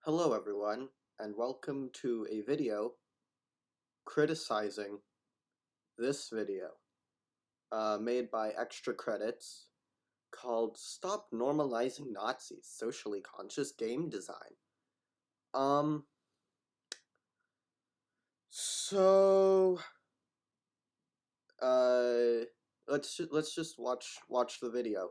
Hello everyone, and welcome to a video criticizing this video made by Extra Credits called Stop Normalizing Nazis, Socially Conscious Game Design. Um, so, let's just watch the video.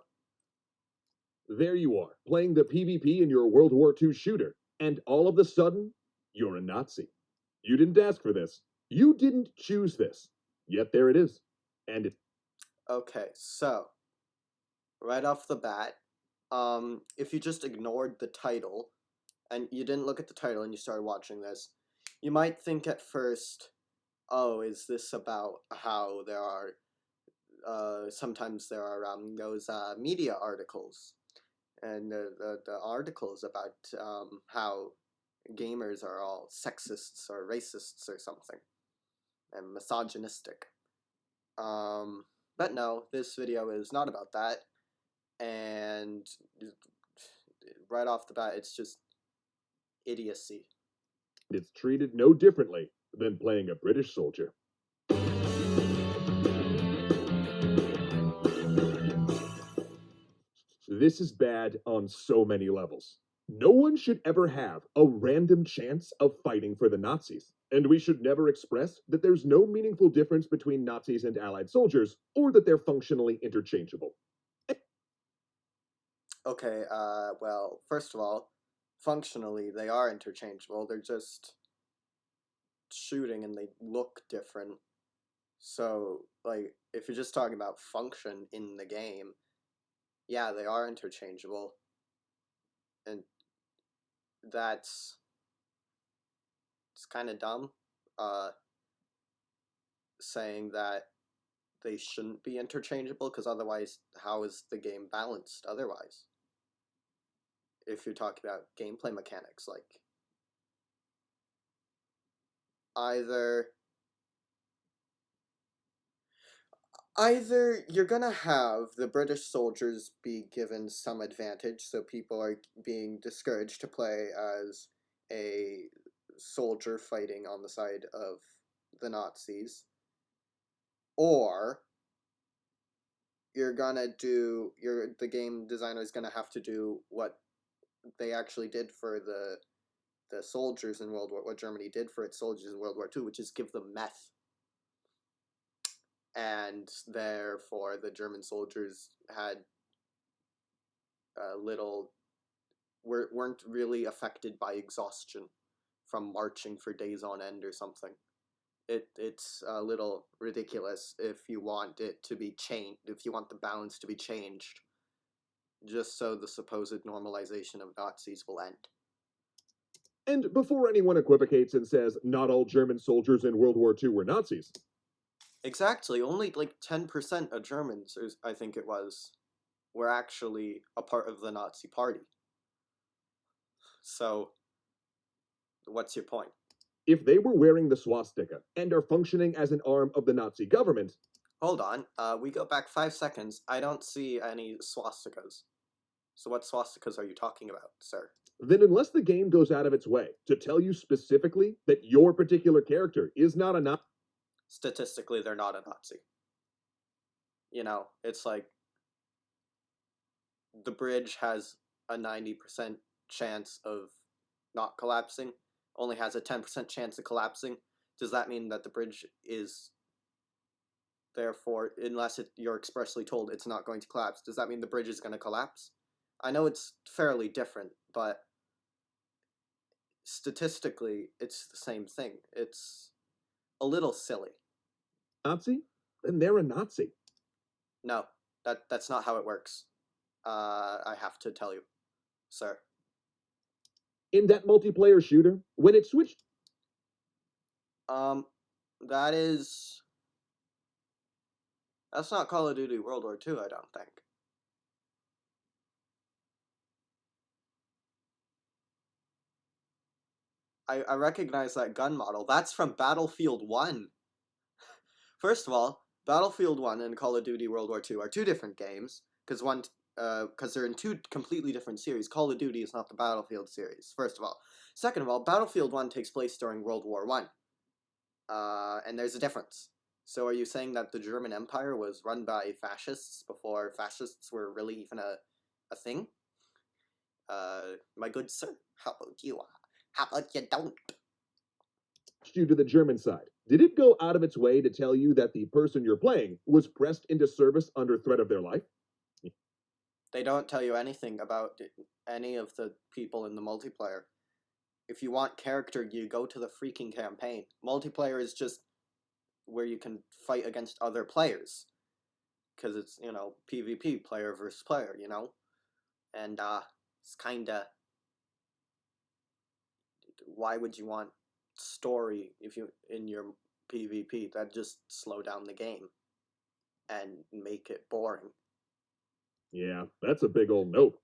There you are, playing the PvP in your World War II shooter, and all of a sudden, you're a Nazi. You didn't ask for this. You didn't choose this. Yet there it is. And Okay, so, right off the bat, if you just ignored the title, and you didn't look at the title and you started watching this, you might think at first, oh, is this about how there are, sometimes there are those media articles, and the articles about how gamers are all sexists or racists or something, and misogynistic. But no, this video is not about that, and right off the bat, it's just idiocy. it's treated no differently than playing a British soldier. This is bad on so many levels. No one should ever have a random chance of fighting for the Nazis, and we should never express that there's no meaningful difference between Nazis and Allied soldiers, or that they're functionally interchangeable. Okay, well, first of all, functionally, they are interchangeable. They're just shooting and they look different. So, like, if you're just talking about function in the game, yeah, they are interchangeable. And it's kind of dumb, saying that they shouldn't be interchangeable, because otherwise, how is the game balanced otherwise? If you're talking about gameplay mechanics, like, either you're gonna have the British soldiers be given some advantage, so people are being discouraged to play as a soldier fighting on the side of the Nazis, or the game designer is gonna have to do what they actually did for the soldiers in what Germany did for its soldiers in World War II, which is give them meth. And therefore the German soldiers had weren't really affected by exhaustion from marching for days on end or something. It's a little ridiculous if you want it to be changed, if you want the balance to be changed, just so the supposed normalization of Nazis will end. And before anyone equivocates and says not all German soldiers in World War II were Nazis, Exactly, only like 10% of Germans, I think it was, were actually a part of the Nazi party. So, what's your point? if they were wearing the swastika and are functioning as an arm of the Nazi government, Hold on, we go back 5 seconds. I don't see any swastikas. So what swastikas are you talking about, sir? then unless the game goes out of its way to tell you specifically that your particular character is not a Nazi, Statistically, they're not a Nazi. You know, it's like the bridge has a 90% chance of not collapsing, only has a 10% chance of collapsing. Does that mean that the bridge is, therefore, unless you're expressly told it's not going to collapse, does that mean the bridge is going to collapse? I know it's fairly different, but statistically, it's the same thing. It's a little silly. then they're a Nazi. No, that's not how it works. I have to tell you, sir. In that multiplayer shooter, when it switched, That is... That's not Call of Duty World War II, I don't think. I recognize that gun model. That's from Battlefield 1. First of all, Battlefield 1 and Call of Duty World War II are two different games, because one because they're in two completely different series. Call of Duty is not the Battlefield series, first of all. Second of all, Battlefield 1 takes place during World War One, and there's a difference. So are you saying that the German Empire was run by fascists before fascists were really even a thing? My good sir, how about you? How about you don't? You to the German side. Did it go out of its way to tell you that the person you're playing was pressed into service under threat of their life? They don't tell you anything about any of the people in the multiplayer. If you want character, you go to the freaking campaign. Multiplayer is just where you can fight against other players. Because it's, PvP, player versus player, And, it's kinda. Why would you want story if you in your PvP? That just slow down the game and make it boring. Yeah, that's a big old nope.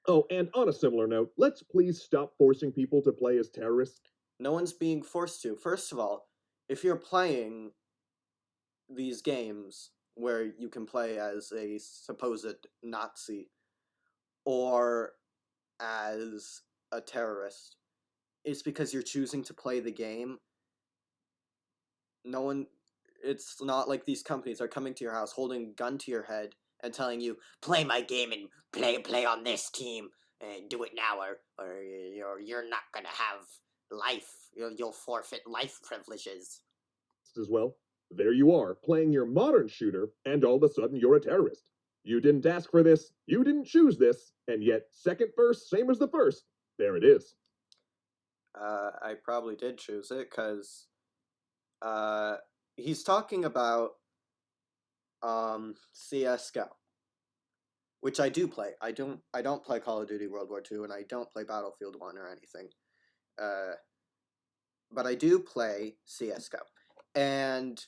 Oh, and on a similar note, let's please stop forcing people to play as terrorists. No one's being forced to. First of all, if you're playing these games where you can play as a supposed Nazi or as a terrorist, it's because you're choosing to play the game. No one, it's not like these companies are coming to your house holding a gun to your head and telling you, play my game and play on this team and do it now or you're not gonna have life. You'll forfeit life privileges. As well. There you are, playing your modern shooter, and all of a sudden you're a terrorist. You didn't ask for this, you didn't choose this, and yet, second verse, same as the first. There it is. I probably did choose it because he's talking about CS:GO, which I do play. I don't play Call of Duty World War II, and I don't play Battlefield 1 or anything. Uh, but I do play CS:GO, and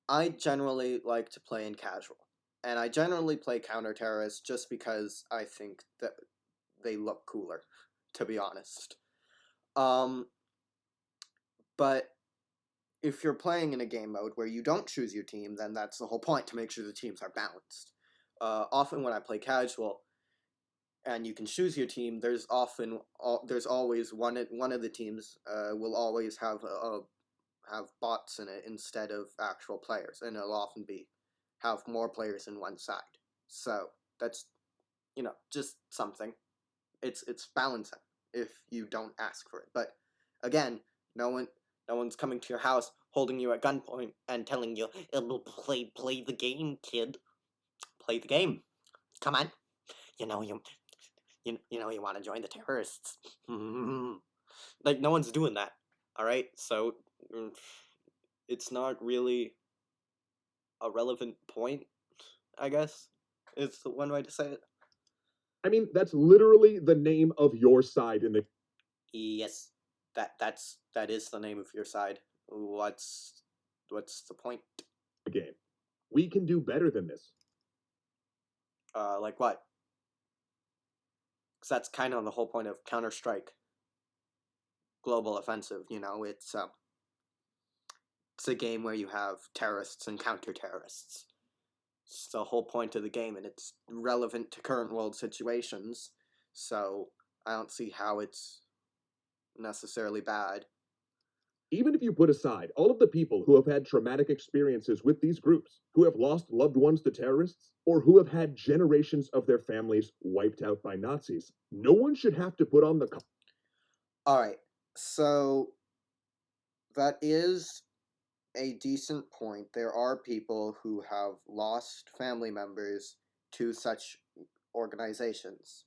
I generally like to play in casual, and I generally play counter terrorists just because I think that they look cooler, to be honest. Um, but if you're playing in a game mode where you don't choose your team, then that's the whole point, to make sure the teams are balanced. Often when I play casual and you can choose your team, there's always one of the teams will always have bots in it instead of actual players, and it'll often be have more players in one side. So that's just something. It's balancing if you don't ask for it. But again, no one no one's coming to your house holding you at gunpoint and telling you, play the game, kid. Play the game. Come on. You know you want to join the terrorists. Like no one's doing that. All right? So it's not really a relevant point, I guess. Is one way to say it. I mean, that's literally the name of your side in the Yes. That is the name of your side. What's the point? game. We can do better than this. Like what? Because that's kind of the whole point of Counter Strike Global Offensive. It's a game where you have terrorists and counter terrorists. It's the whole point of the game, and it's relevant to current world situations. So I don't see how it's necessarily bad. Even if you put aside all of the people who have had traumatic experiences with these groups, who have lost loved ones to terrorists, or who have had generations of their families wiped out by Nazis, no one should have to put on the. All right, so that is a decent point. There are people who have lost family members to such organizations,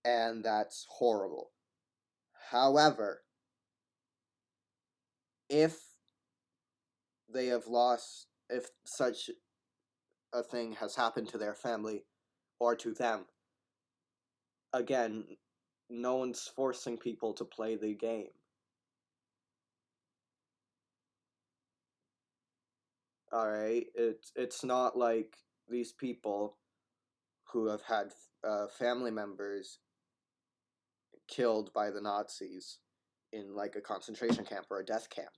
and that's horrible. However, if if such a thing has happened to their family or to them, again, no one's forcing people to play the game. All right, it's not like these people who have had family members killed by the Nazis in like a concentration camp or a death camp.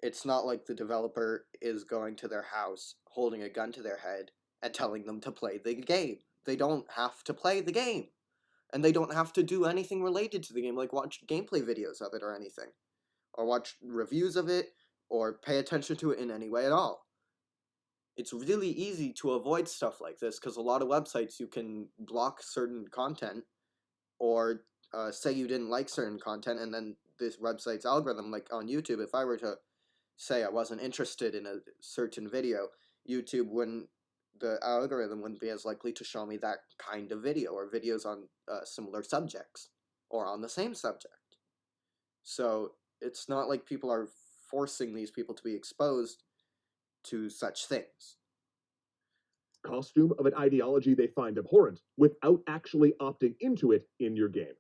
It's not like the developer is going to their house holding a gun to their head and telling them to play the game. They don't have to play the game. And they don't have to do anything related to the game, like watch gameplay videos of it or anything, or watch reviews of it, or pay attention to it in any way at all. It's really easy to avoid stuff like this because a lot of websites you can block certain content or say you didn't like certain content, and then this website's algorithm, like on YouTube, if I were to say I wasn't interested in a certain video, YouTube wouldn't, the algorithm wouldn't be as likely to show me that kind of video or videos on similar subjects or on the same subject. So it's not like people are forcing these people to be exposed to such things. Costume of an ideology they find abhorrent without actually opting into it in your game.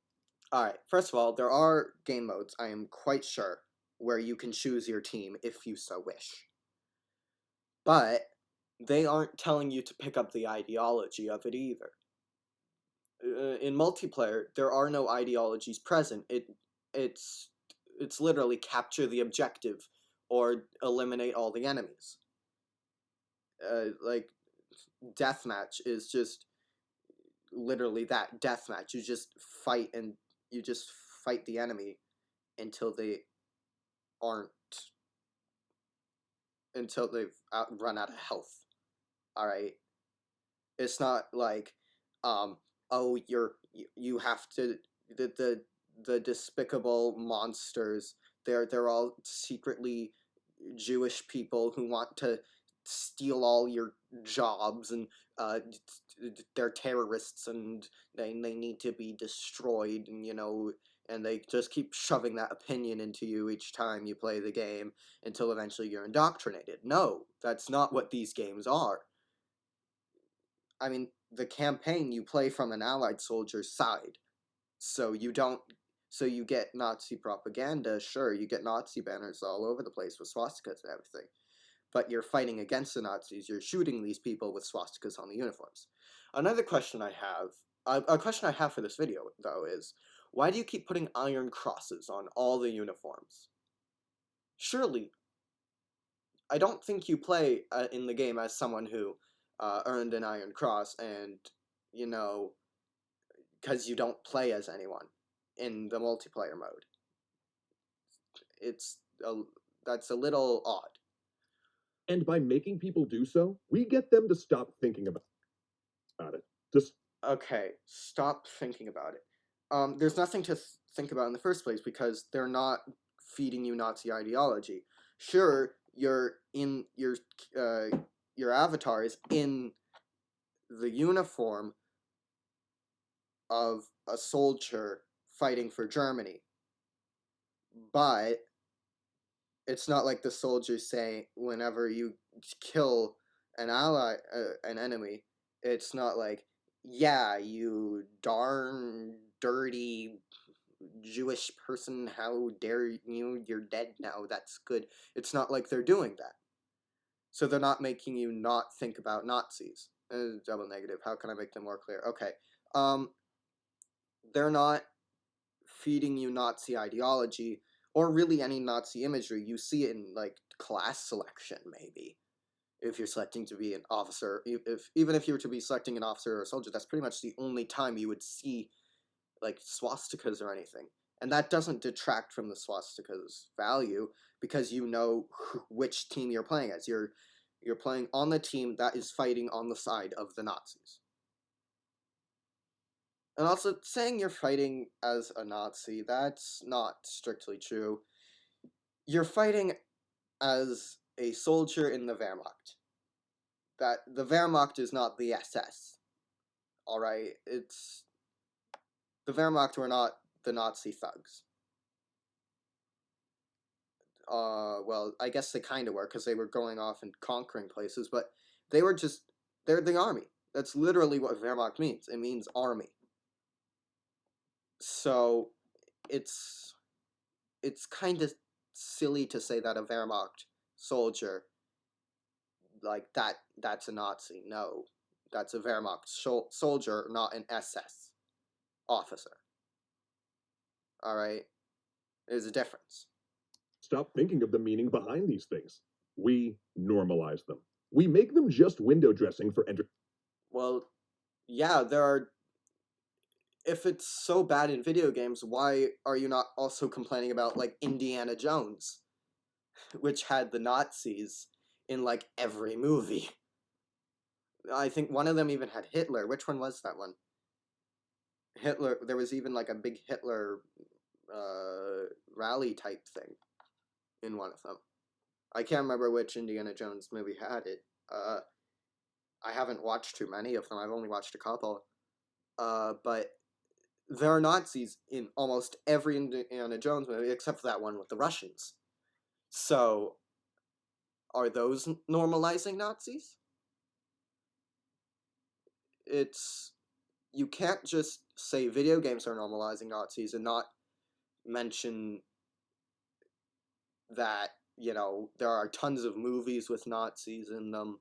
Alright, first of all, there are game modes, I am quite sure, where you can choose your team if you so wish. But they aren't telling you to pick up the ideology of it either. In multiplayer, there are no ideologies present. It's it's literally capture the objective or eliminate all the enemies. Like deathmatch is just literally that, deathmatch. You just fight and you just fight the enemy until they aren't until they've run out of health. All right, it's not like oh you have to the despicable monsters. They're all secretly Jewish people who want to steal all your jobs, and uh, they're terrorists, and they need to be destroyed, and and they just keep shoving that opinion into you each time you play the game until eventually you're indoctrinated. No, that's not what these games are. I mean, the campaign, you play from an allied soldier's side, so you don't so you get Nazi propaganda. Sure, you get Nazi banners all over the place with swastikas and everything, but you're fighting against the Nazis. You're shooting these people with swastikas on the uniforms. Another question I have, a question I have for this video though, is why do you keep putting iron crosses on all the uniforms? Surely, I don't think you play in the game as someone who earned an iron cross, and you know, because you don't play as anyone in the multiplayer mode. It's a, that's a little odd. And by making people do so, we get them to stop thinking about it. Just Okay, stop thinking about it. There's nothing to think about in the first place because they're not feeding you Nazi ideology. Sure, your avatar is in the uniform of a soldier fighting for Germany, but it's not like the soldiers say whenever you kill an enemy, it's not like, yeah, you darn dirty Jewish person, how dare you, you're dead now, that's good. It's not like they're doing that. So they're not making you not think about Nazis. Double negative, how can I make them more clear? Okay. Um, they're not feeding you Nazi ideology or really any Nazi imagery. You see it in like class selection, maybe. If you're selecting to be an officer, even if you were to be selecting an officer or a soldier, that's pretty much the only time you would see like swastikas or anything. And that doesn't detract from the swastika's value because you know which team you're playing as. You're playing on the team that is fighting on the side of the Nazis. And also, saying you're fighting as a Nazi, that's not strictly true. You're fighting as a soldier in the Wehrmacht. That the Wehrmacht is not the SS. All right, it's the Wehrmacht were not the Nazi thugs. Well, I guess they kind of were because they were going off and conquering places, but they were just they're the army. That's literally what Wehrmacht means. It means army. So it's kind of silly to say that a Wehrmacht soldier like that's a Nazi. No, that's a Wehrmacht soldier, not an SS officer. All right, there's a difference. stop thinking of the meaning behind these things. We normalize them. We make them just window dressing for entertainment. Well, yeah, there are. If it's so bad in video games, why are you not also complaining about like Indiana Jones, which had the Nazis in like every movie? I think one of them even had Hitler. Which one was that one? Hitler. There was even like a big Hitler rally type thing in one of them. I can't remember which Indiana Jones movie had it. I haven't watched too many of them. I've only watched a couple. But there are Nazis in almost every Indiana Jones movie except for that one with the Russians. So, are those normalizing Nazis? It's you can't just say video games are normalizing Nazis and not mention that, there are tons of movies with Nazis in them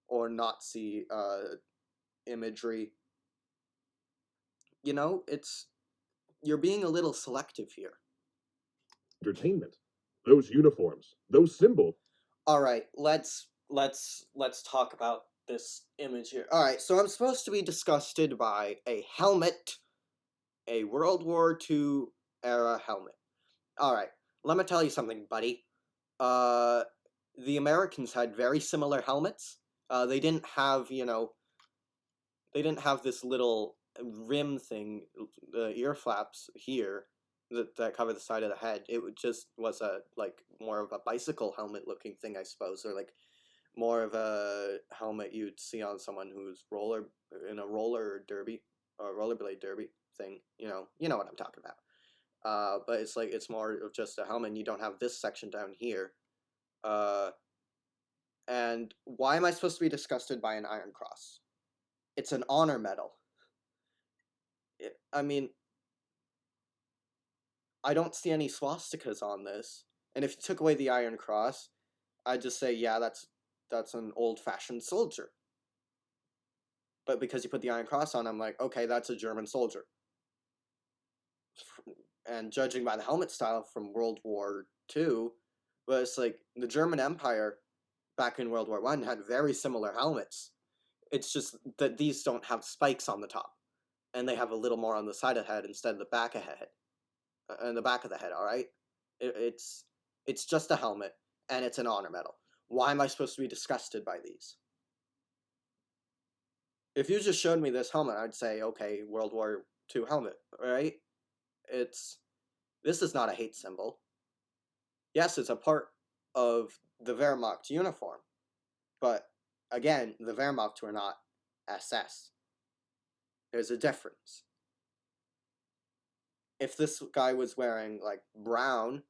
or Nazi imagery. It's you're being a little selective here. Entertainment. Those uniforms, those symbols. All right, let's talk about this image here. All right, so I'm supposed to be disgusted by a helmet, a World War II era helmet. All right, let me tell you something, buddy. Uh, the Americans had very similar helmets. They didn't have, they didn't have this little rim thing, the ear flaps here that cover the side of the head. It just was a like more of a bicycle helmet looking thing, I suppose, or like more of a helmet you'd see on someone who's in a roller derby or rollerblade derby thing. You know what I'm talking about. But it's like it's more of just a helmet. And you don't have this section down here. Uh, and why am I supposed to be disgusted by an Iron Cross? It's an honor medal. I mean, I don't see any swastikas on this. And if you took away the Iron Cross, I'd just say, yeah, that's an old-fashioned soldier. But because you put the Iron Cross on, I'm like, okay, that's a German soldier. And judging by the helmet style from World War II, but it's like the German Empire back in World War I had very similar helmets. It's just that these don't have spikes on the top, and they have a little more on the side of the head instead of the back of the head. And the back of the head, all right. It's just a helmet, and it's an honor medal. Why am I supposed to be disgusted by these? If you just showed me this helmet, I'd say, okay, World War II helmet, right? This is not a hate symbol. Yes, it's a part of the Wehrmacht uniform, but again, the Wehrmacht were not SS. There's a difference. If this guy was wearing like brown,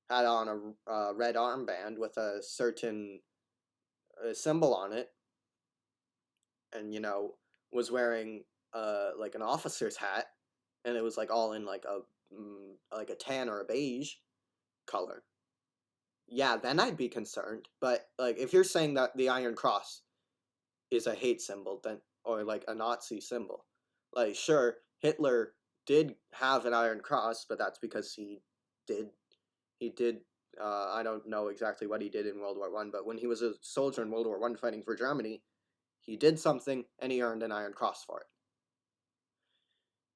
had on a red armband with a certain symbol on it, and was wearing like an officer's hat, and it was like all in like a tan or a beige color, yeah, then I'd be concerned. But like if you're saying that the Iron Cross is a hate symbol, then or like a Nazi symbol, like sure, Hitler did have an Iron Cross, but that's because did he did I don't know exactly what he did in World War One, but when he was a soldier in World War One fighting for Germany, he did something and he earned an Iron Cross for it.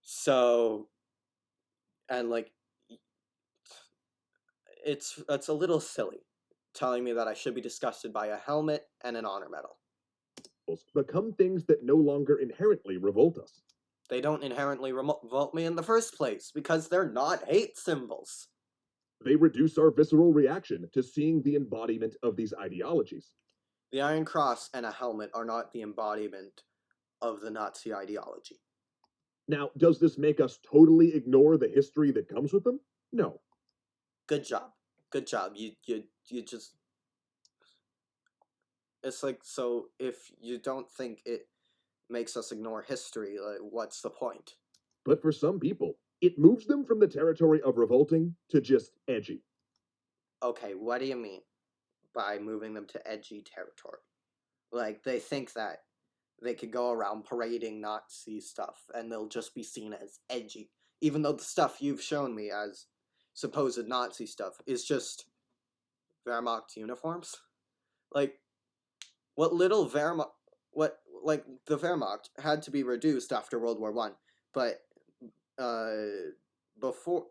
So, and like it's a little silly telling me that I should be disgusted by a helmet and an honor medal. Become things that no longer inherently revolt us. They don't inherently revolt me in the first place because they're not hate symbols. They reduce our visceral reaction to seeing the embodiment of these ideologies. The Iron Cross and a helmet are not the embodiment of the Nazi ideology. Now, does this make us totally ignore the history that comes with them? No. Good job. Good job. You just it's like, so if you don't think it makes us ignore history, like what's the point? But for some people, it moves them from the territory of revolting to just edgy. Okay, what do you mean by moving them to edgy territory? Like they think that they could go around parading Nazi stuff and they'll just be seen as edgy, even though the stuff you've shown me as supposed Nazi stuff is just Wehrmacht uniforms. Like, what little Wehrmacht, like the Wehrmacht had to be reduced after World War One, but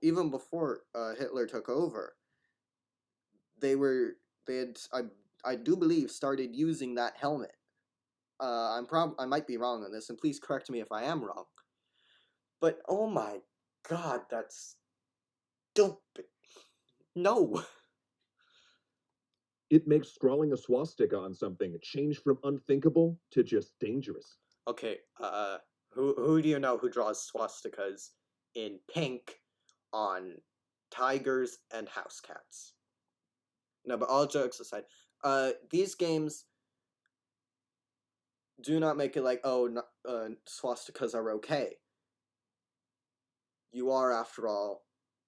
even before Hitler took over, they were they had I do believe started using that helmet. I might be wrong on this, and please correct me if I am wrong. But oh my god, that's stupid. No. It makes scrawling a swastika on something change from unthinkable to just dangerous. Okay, who do you know who draws swastikas in pink on tigers and house cats? No, but all jokes aside, these games do not make it like, oh, no, swastikas are okay. You are, after all,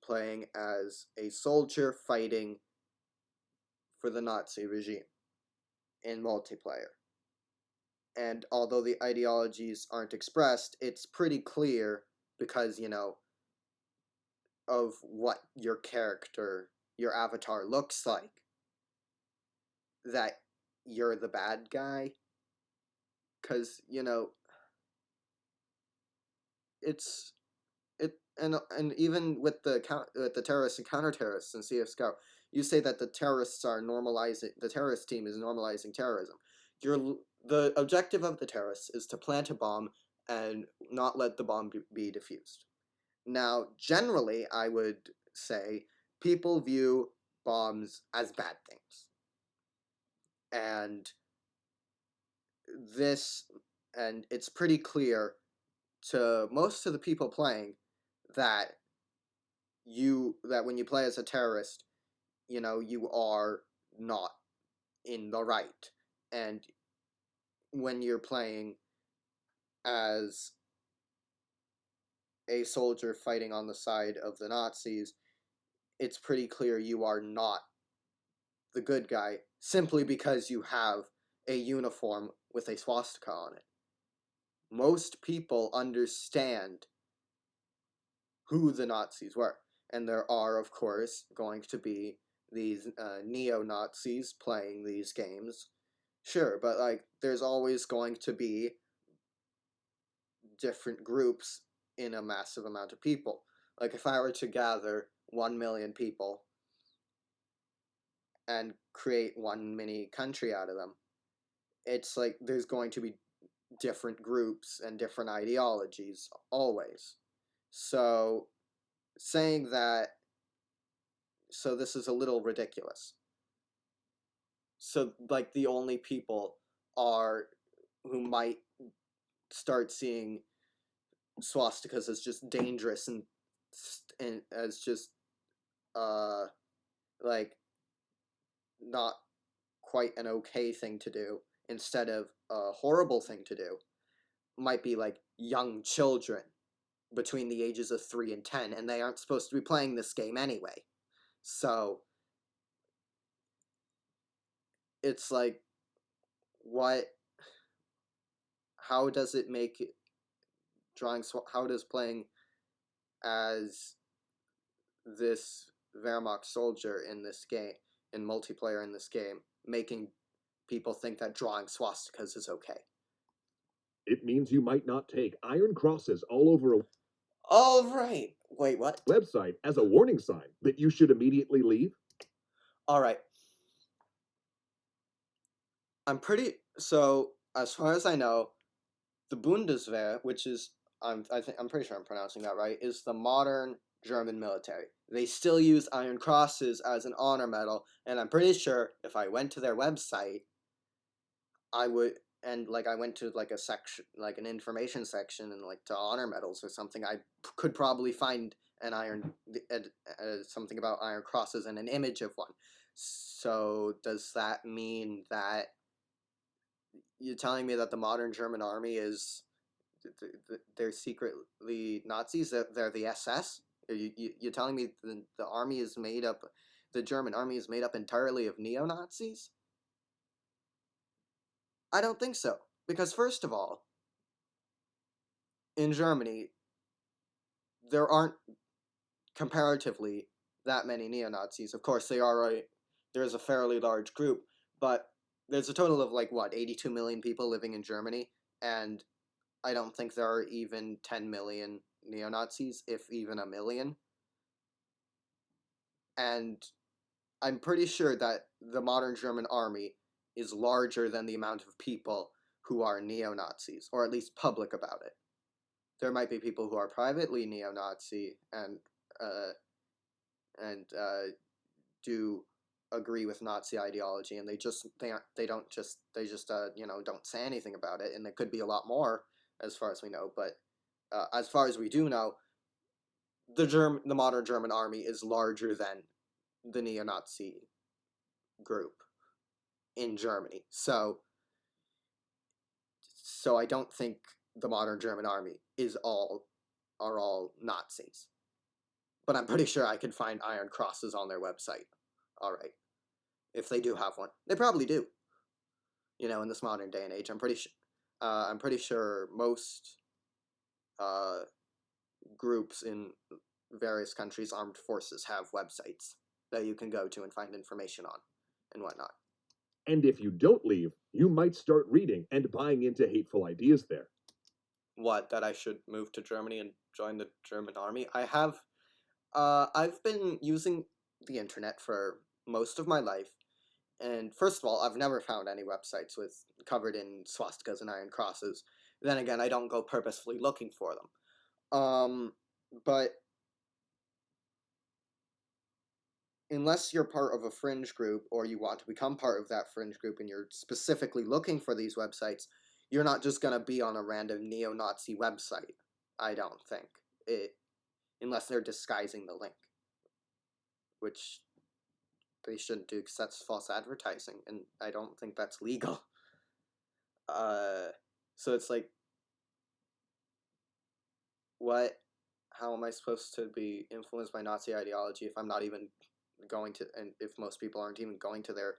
playing as a soldier fighting for the Nazi regime in multiplayer. And although the ideologies aren't expressed, it's pretty clear because, of what your character, your avatar looks like, that you're the bad guy. Because, it's it and even with the terrorists and counter-terrorists in CS:GO, you say that the terrorist team is normalizing terrorism. The objective of the terrorists is to plant a bomb and not let the bomb be diffused. Now, generally, I would say people view bombs as bad things, and this and it's pretty clear to most of the people playing that that when you play as a terrorist, you are not in the right. And when you're playing as a soldier fighting on the side of the Nazis, it's pretty clear you are not the good guy simply because you have a uniform with a swastika on it. Most people understand who the Nazis were. And there are, of course, going to be these neo-Nazis playing these games. Sure, but like there's always going to be different groups in a massive amount of people. Like if I were to gather 1 million people and create one mini country out of them, it's like there's going to be different groups and different ideologies always. So saying that, so this is a little ridiculous. So like the only people are who might start seeing swastikas as just dangerous and as just uh like not quite an okay thing to do instead of a horrible thing to do might be like young children between the ages of 3 and 10, and they aren't supposed to be playing this game anyway. So it's like, what, how does it make how does playing as this Wehrmacht soldier in this game, in multiplayer in this game, making people think that drawing swastikas is okay? It means you might not take iron crosses all over a All right. Wait, what? website as a warning sign that you should immediately leave. All right. So as far as I know, the Bundeswehr, which is I'm pretty sure I'm pronouncing that right, is the modern German military. They still use Iron Crosses as an honor medal, and I'm pretty sure if I went to their website, I would and like I went to like a section, like an information section, and like to honor medals or something, I could probably find an something about Iron Crosses and an image of one. So does that mean that you're telling me that the modern German army is they're secretly Nazis? They're the SS? You're telling me the army is made up, the German army is made up entirely of neo Nazis? I don't think so. Because, first of all, in Germany, there aren't comparatively that many neo Nazis. Of course, there's a fairly large group, but there's a total of like, what, 82 million people living in Germany? and I don't think there are even 10 million neo Nazis, if even a million. And I'm pretty sure that the modern German army is larger than the amount of people who are neo Nazis, or at least public about it. There might be people who are privately neo Nazi uh, and do agree with Nazi ideology, and they don't just don't say anything about it, and there could be a lot more as far as we know. But as far as we do know, the modern German army is larger than the neo-Nazi group in Germany. So I don't think the modern German army are all Nazis. But I'm pretty sure I could find Iron Crosses on their website. All right, if they do have one, they probably do. In this modern day and age, I'm pretty sure most uh, groups in various countries' armed forces have websites that you can go to and find information on and whatnot. And if you don't leave, you might start reading and buying into hateful ideas there. What, that I should move to Germany and join the German army? I've been using the internet for most of my life, and first of all, I've never found any websites with covered in swastikas and iron crosses. Then again, I don't go purposefully looking for them. But unless you're part of a fringe group or you want to become part of that fringe group and you're specifically looking for these websites, you're not just going to be on a random neo-Nazi website. I don't think it, unless they're disguising the link, which they shouldn't do because that's false advertising, and I don't think that's legal. So it's like, what? How am I supposed to be influenced by Nazi ideology if I'm not even going to, and if most people aren't even going to their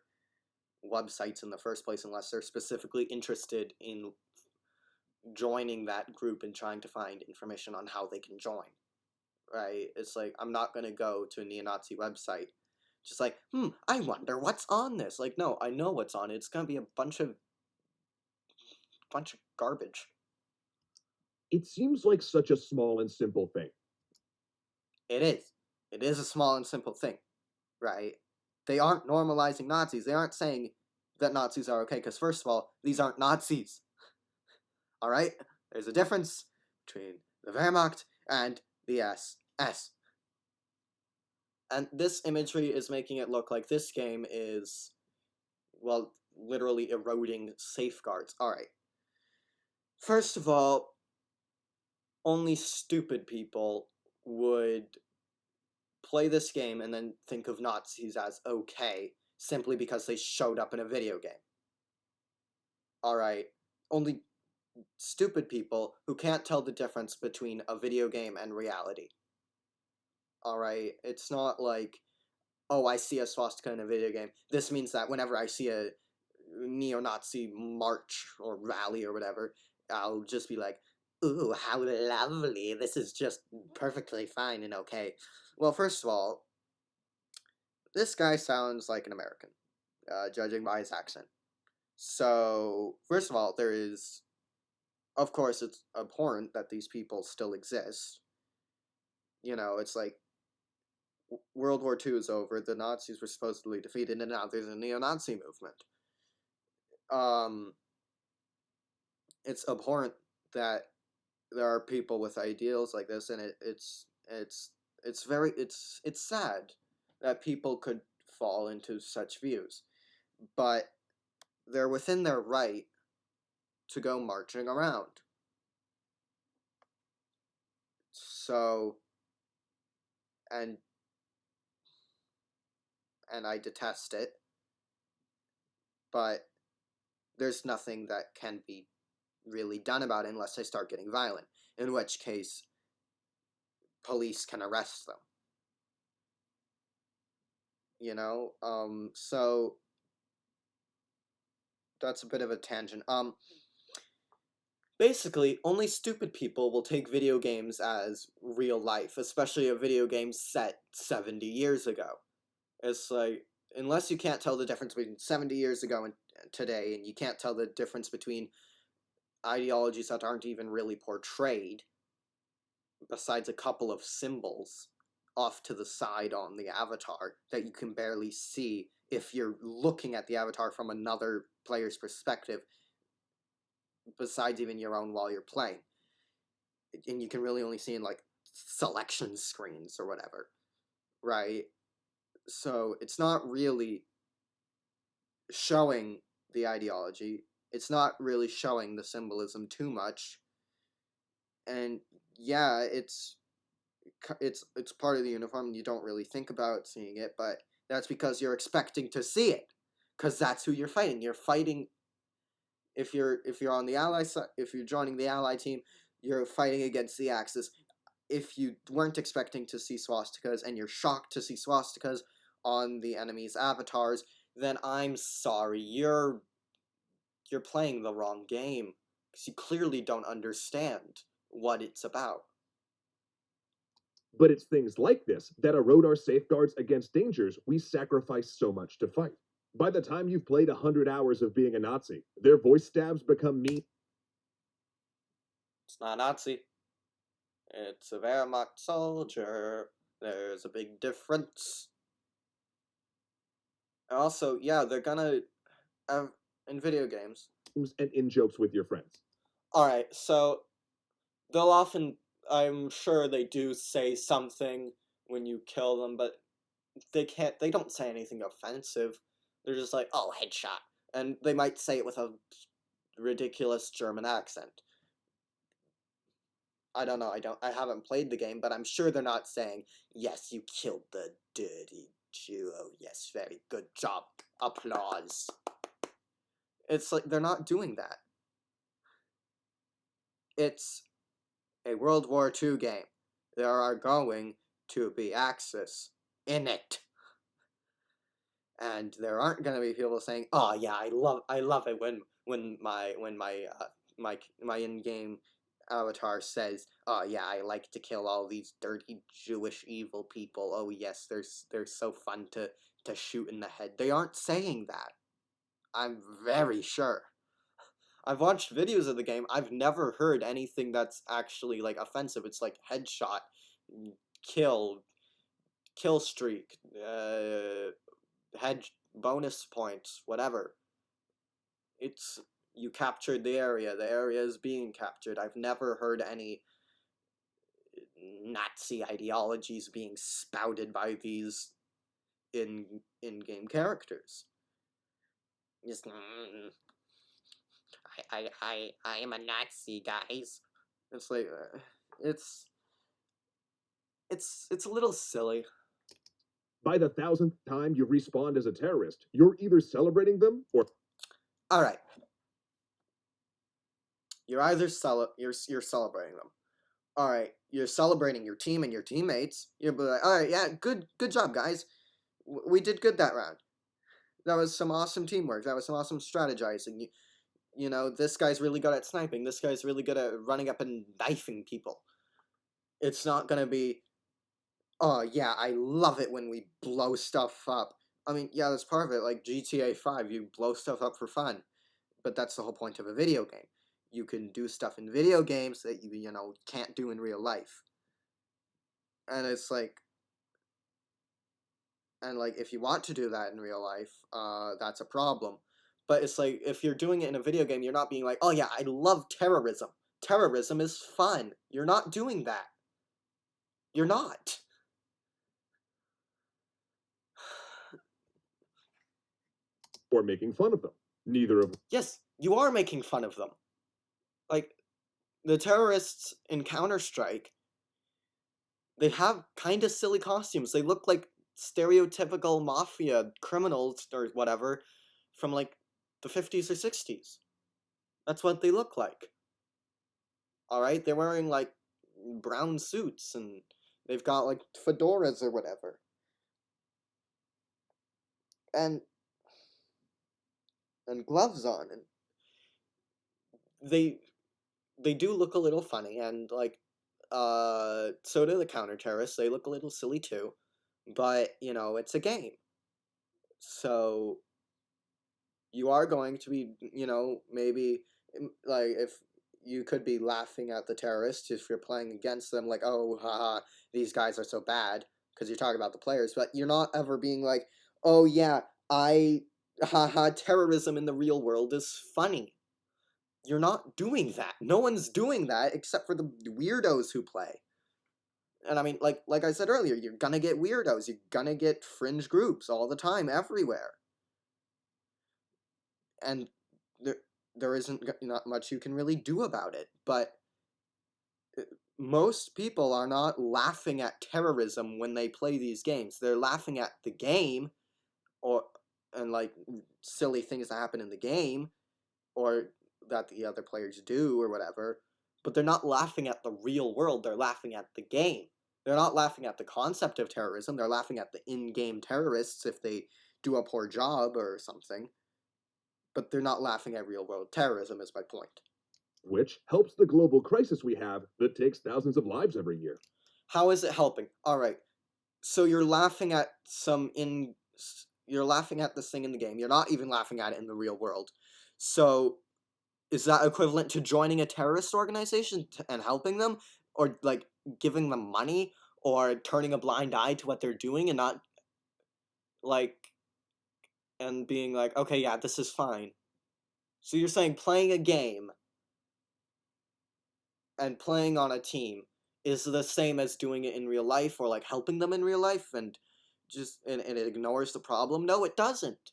websites in the first place unless they're specifically interested in joining that group and trying to find information on how they can join, right? It's like, I'm not going to go to a neo-Nazi website just like, I wonder what's on this. Like, no, I know what's on it. It's going to be a bunch of garbage. It seems like such a small and simple thing. It is a small and simple thing, right? They aren't normalizing Nazis. They aren't saying that Nazis are okay, because first of all, these aren't Nazis. All right? There's a difference between the Wehrmacht and the SS. And this imagery is making it look like this game is, well, literally eroding safeguards. All right. First of all, only stupid people would play this game and then think of Nazis as okay simply because they showed up in a video game. All right. Only stupid people who can't tell the difference between a video game and reality. All right, it's not like, oh, I see a swastika in a video game. This means that whenever I see a neo-Nazi march or rally or whatever, I'll just be like, ooh, how lovely. This is just perfectly fine and okay. Well, first of all, this guy sounds like an American, judging by his accent. So, first of all, of course, it's abhorrent that these people still exist. It's like World War II is over, the Nazis were supposedly defeated, and now there's a neo-Nazi movement. It's abhorrent that there are people with ideals like this, and it's sad that people could fall into such views, but they're within their right to go marching around. So, and I detest it, but there's nothing that can be really done about it unless they start getting violent, in which case police can arrest them. So that's a bit of a tangent. Basically, only stupid people will take video games as real life, especially a video game set 70 years ago. It's like, unless you can't tell the difference between 70 years ago and today, and you can't tell the difference between ideologies that aren't even really portrayed, besides a couple of symbols off to the side on the avatar that you can barely see if you're looking at the avatar from another player's perspective, besides even your own while you're playing. And you can really only see in like selection screens or whatever, right? So it's not really showing the ideology, it's not really showing the symbolism too much. And yeah, it's part of the uniform and you don't really think about seeing it, but that's because you're expecting to see it, because that's who you're fighting. You're fighting, if you're on the ally side, if you're joining the ally team, you're fighting against the Axis. If you weren't expecting to see swastikas and you're shocked to see swastikas on the enemy's avatars, then I'm sorry, you're playing the wrong game, because you clearly don't understand what it's about. But it's things like this that erode our safeguards against dangers we sacrifice so much to fight. By the time you've played 100 hours of being a Nazi, their voice stabs become mean. It's not Nazi. It's a Wehrmacht soldier. There's a big difference. Also, yeah, they're gonna in video games. And in jokes with your friends. Alright, so they'll often, I'm sure they do say something when you kill them, but they don't say anything offensive. They're just like, oh, headshot. And they might say it with a ridiculous German accent. I don't know, I haven't played the game, but I'm sure they're not saying, yes, you killed the dirty Jew. Oh, yes, very good job. Applause. It's like, they're not doing that. It's a World War II game. There are going to be Axis in it. And there aren't going to be people saying, "Oh yeah, I love it when my in-game avatar says, "Oh yeah, I like to kill all these dirty Jewish evil people. Oh yes, they're so fun to shoot in the head." They aren't saying that. I'm very sure. I've watched videos of the game. I've never heard anything that's actually like offensive. It's like headshot, kill, kill streak, head bonus points, whatever. It's, you captured the area is being captured. I've never heard any Nazi ideologies being spouted by these in-game characters. Just, I am a Nazi, guys. It's like, it's it's a little silly. By the 1000th time you respawned as a terrorist, you're either celebrating them or. All right, you're either you're celebrating them. All right, you're celebrating your team and your teammates. You'll be like, all right, yeah, good job, guys. We did good that round. That was some awesome teamwork. That was some awesome strategizing. You know, this guy's really good at sniping. This guy's really good at running up and knifing people. It's not gonna be, oh yeah, I love it when we blow stuff up. I mean, yeah, that's part of it. Like GTA 5, you blow stuff up for fun. But that's the whole point of a video game. You can do stuff in video games that you know, can't do in real life. And it's like, and like, if you want to do that in real life, that's a problem. But it's like, if you're doing it in a video game, you're not being like, oh yeah, I love terrorism. Terrorism is fun. You're not doing that. You're not. Or making fun of them. Neither of them. Yes, you are making fun of them. Like, the terrorists in Counter-Strike, they have kind of silly costumes. They look like stereotypical mafia criminals or whatever from like the 50s or 60s. That's what they look like. Alright, they're wearing like brown suits and they've got like fedoras or whatever. And gloves on, and they do look a little funny, and like so do the counter terrorists. They look a little silly too. But, you know, it's a game. So you are going to be, you know, maybe like you could be laughing at the terrorists if you're playing against them, like, oh, haha, these guys are so bad, because you're talking about the players, but you're not ever being like, oh, yeah, haha, terrorism in the real world is funny. You're not doing that. No one's doing that except for the weirdos who play. And I mean, like I said earlier, you're gonna get weirdos. You're gonna get fringe groups all the time, everywhere. And there there isn't not much you can really do about it. But most people are not laughing at terrorism when they play these games. They're laughing at the game, or and like silly things that happen in the game, or that the other players do, or whatever. But they're not laughing at the real world. They're laughing at the game. They're not laughing at the concept of terrorism. They're laughing at the in-game terrorists if they do a poor job or something. But they're not laughing at real-world terrorism, is my point. Which helps the global crisis we have that takes thousands of lives every year. How is it helping? All right. So you're laughing at you're laughing at this thing in the game. You're not even laughing at it in the real world. So is that equivalent to joining a terrorist organization and helping them, or like giving them money, or turning a blind eye to what they're doing and not like and being like, okay, yeah, this is fine. So you're saying playing a game and playing on a team is the same as doing it in real life, or like helping them in real life, and and it ignores the problem? No, it doesn't.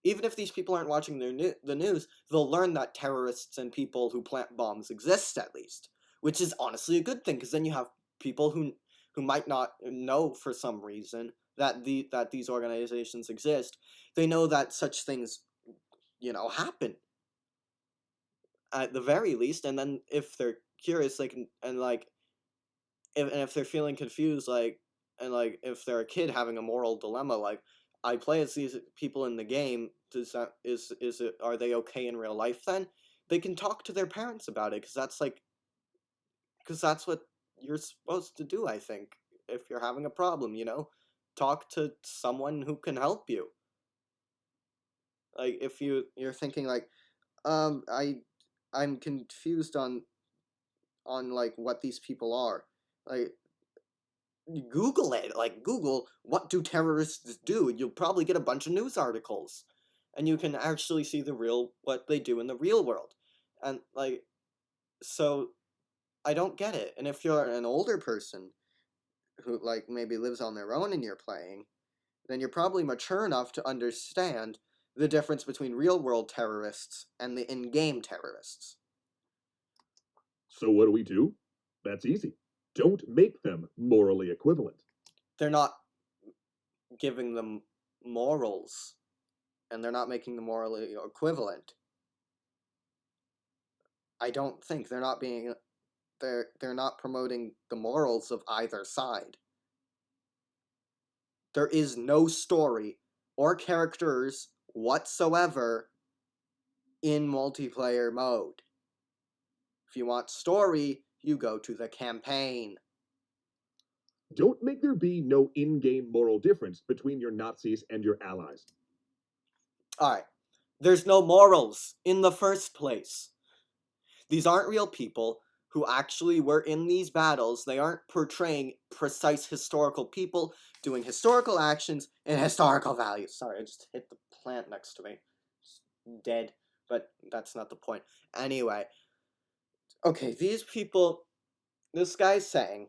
Even if these people aren't watching the news, they'll learn that terrorists and people who plant bombs exist, at least, which is honestly a good thing, because then you have people who might not know for some reason that these organizations exist. They know that such things, happen at the very least, and then if they're curious, they can, and like if they're feeling confused, and like if they're a kid having a moral dilemma, like, I play as these people in the game, does that is it are they okay in real life? Then they can talk to their parents about it, because that's what you're supposed to do, I think. If you're having a problem, talk to someone who can help you. Like, if you're thinking like, um i I'm confused on like what these people are, like, Google it. Like, Google what do terrorists do, and you'll probably get a bunch of news articles, and you can actually see what they do in the real world. And like, so I don't get it. And if you're an older person who like maybe lives on their own and you're playing, then you're probably mature enough to understand the difference between real world terrorists and the in-game terrorists. So what do we do? That's easy. Don't make them morally equivalent. They're not giving them morals, and they're not making them morally equivalent. I don't think they're not promoting the morals of either side. There is no story or characters whatsoever in multiplayer mode. If you want story, you go to the campaign. Don't make there be no in game moral difference between your Nazis and your allies. Alright, there's no morals in the first place. These aren't real people who actually were in these battles. They aren't portraying precise historical people doing historical actions and historical values. Sorry, I just hit the plant next to me. It's dead, but that's not the point. Anyway, okay, these people, this guy's saying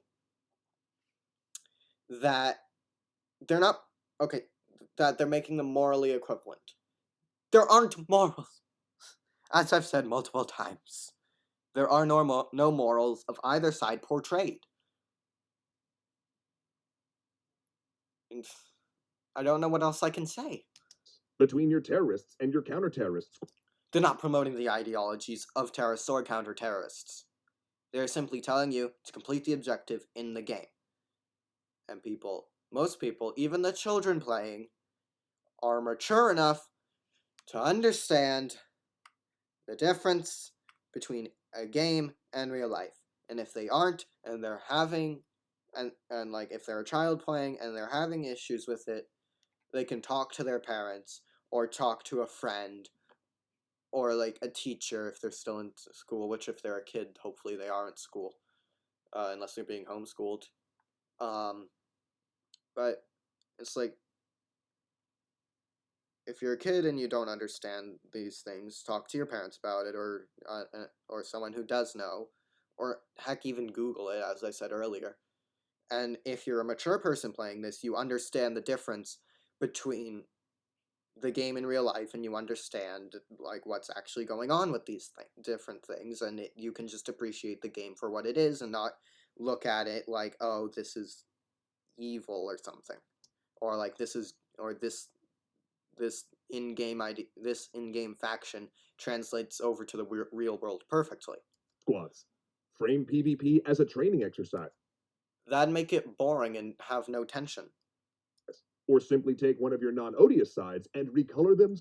that they're not, okay, that they're making them morally equivalent. There aren't morals. As I've said multiple times, there are no morals of either side portrayed. And I don't know what else I can say. Between your terrorists and your counter terrorists. They're not promoting the ideologies of terrorists or counter-terrorists. They're simply telling you to complete the objective in the game. And most people, even the children playing, are mature enough to understand the difference between a game and real life. And if they aren't, and they're having, and like if they're a child playing and they're having issues with it, they can talk to their parents or talk to a friend or like a teacher if they're still in school, which if they're a kid, hopefully they are in school, unless they're being homeschooled. Um, but it's like if you're a kid and you don't understand these things, talk to your parents about it, or someone who does know, or heck, even Google it, as I said earlier. And if you're a mature person playing this, you understand the difference between the game in real life, and you understand like what's actually going on with these different things, and you can just appreciate the game for what it is and not look at it like, oh, this is evil or something, or like this is, or this in-game faction translates over to the real world perfectly. Squads. Frame PvP as a training exercise, That'd make it boring and have no tension. or simply take one of your non-odious sides and recolor them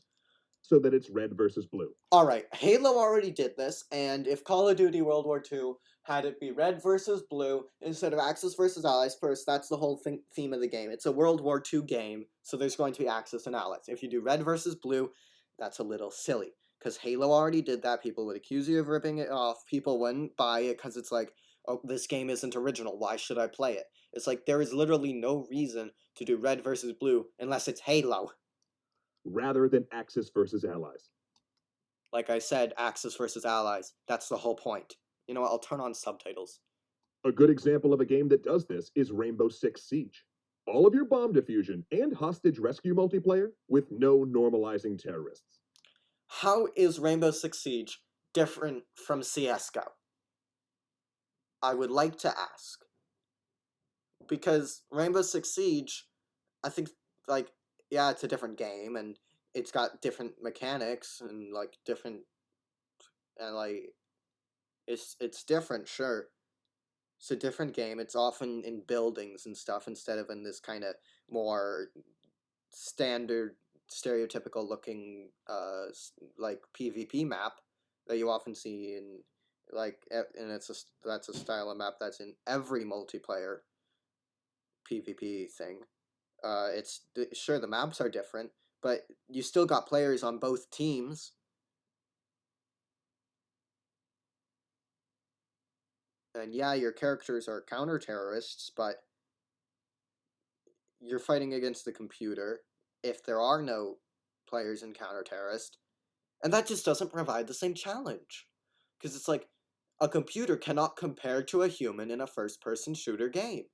so that it's red versus blue. All right, Halo already did this, and if Call of Duty World War II had it be red versus blue instead of Axis versus Allies first, that's the whole theme of the game. It's a World War II game, so there's going to be Axis and Allies. If you do red versus blue, that's a little silly, because Halo already did that. People would accuse you of ripping it off. People wouldn't buy it because it's like, oh, this game isn't original. Why should I play it? It's like there is literally no reason to do red versus blue unless it's Halo. Rather than Axis versus Allies. Like I said, Axis versus Allies. That's the whole point. You know what? I'll turn on subtitles. A good example of a game that does this is Rainbow Six Siege. All of your bomb diffusion and hostage rescue multiplayer with no normalizing terrorists. How is Rainbow Six Siege different from CSGO? I would like to ask. Because Rainbow Six Siege, I think, like, yeah, it's a different game, and it's got different mechanics, and, like, different, and, like, it's different, sure. It's a different game. It's often in buildings and stuff instead of in this kind of more standard, stereotypical looking, like PvP map that you often see in, like, and that's a style of map that's in every multiplayer PvP thing. It's sure the maps are different, but you still got players on both teams. And yeah, your characters are counter terrorists, but you're fighting against the computer if there are no players in counter terrorist, and that just doesn't provide the same challenge. Because it's like a computer cannot compare to a human in a first person shooter game.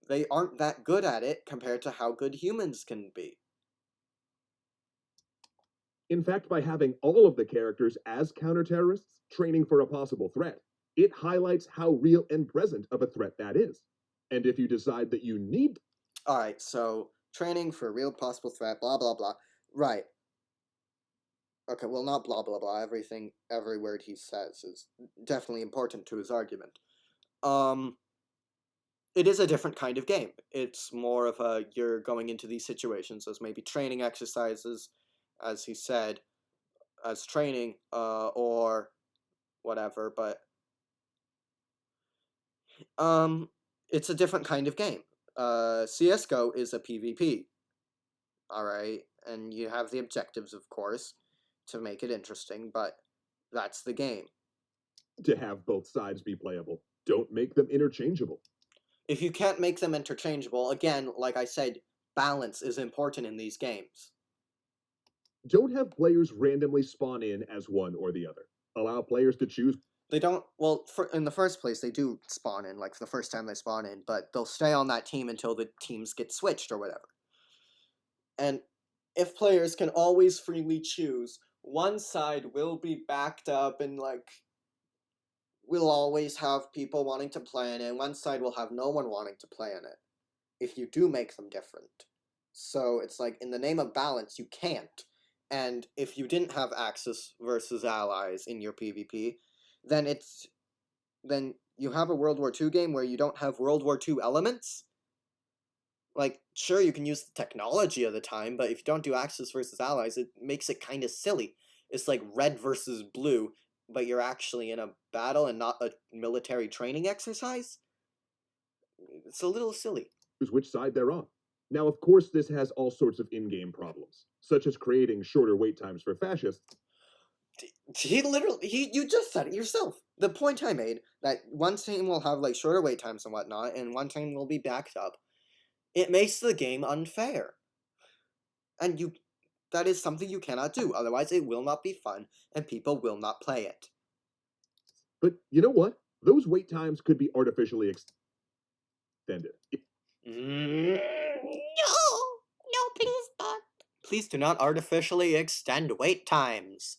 They aren't that good at it compared to how good humans can be. In fact, by having all of the characters as counter-terrorists training for a possible threat, it highlights how real and present of a threat that is. And if you decide that you need... Alright, so training for a real possible threat, blah blah blah. Right. Okay, well, not blah blah blah. Every word he says is definitely important to his argument. Um, it is a different kind of game. It's more of a, you're going into these situations as maybe training exercises, as he said, as training, or whatever, but um, it's a different kind of game. CS:GO is a PvP, all right, and you have the objectives, of course, to make it interesting, but that's the game. to have both sides be playable. Don't make them interchangeable. If you can't make them interchangeable, again, like I said, balance is important in these games. Don't have players randomly spawn in as one or the other. Allow players to choose. They don't, well, in the first place, they do spawn in, like the first time they spawn in, but they'll stay on that team until the teams get switched or whatever. And if players can always freely choose, one side will be backed up and, like, will always have people wanting to play in it, and one side will have no one wanting to play in it, if you do make them different. So it's like, in the name of balance, you can't. And if you didn't have Axis versus Allies in your PvP, then then you have a World War II game where you don't have World War II elements. Like, sure, you can use the technology of the time, but if you don't do Axis versus Allies, it makes it kind of silly. It's like red versus blue, but you're actually in a battle and not a military training exercise? It's a little silly. Which side they're on. Now, of course, this has all sorts of in game problems, such as creating shorter wait times for fascists. You just said it yourself. The point I made, that one team will have like shorter wait times and whatnot, and one team will be backed up. It makes the game unfair. And that is something you cannot do. Otherwise, it will not be fun, and people will not play it. But you know what? Those wait times could be artificially extended. No, no, please not. Please do not artificially extend wait times.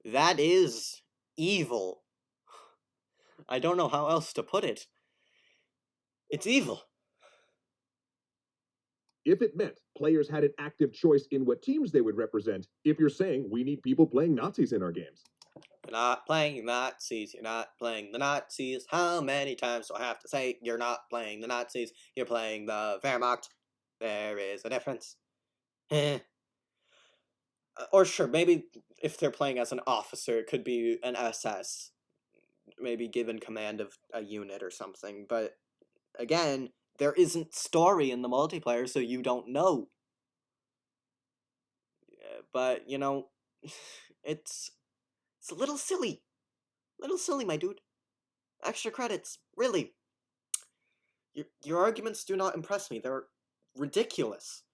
That is evil. I don't know how else to put it. It's evil. If it meant players had an active choice in what teams they would represent, if you're saying we need people playing Nazis in our games. You're not playing Nazis. You're not playing the Nazis. How many times do I have to say you're not playing the Nazis? You're playing the Wehrmacht. There is a difference. Or sure, maybe if they're playing as an officer, it could be an SS. Maybe given command of a unit or something. But again, there isn't story in the multiplayer, so you don't know. But, it's a little silly. Little silly, my dude. Extra credits, really. Your arguments do not impress me. They're ridiculous.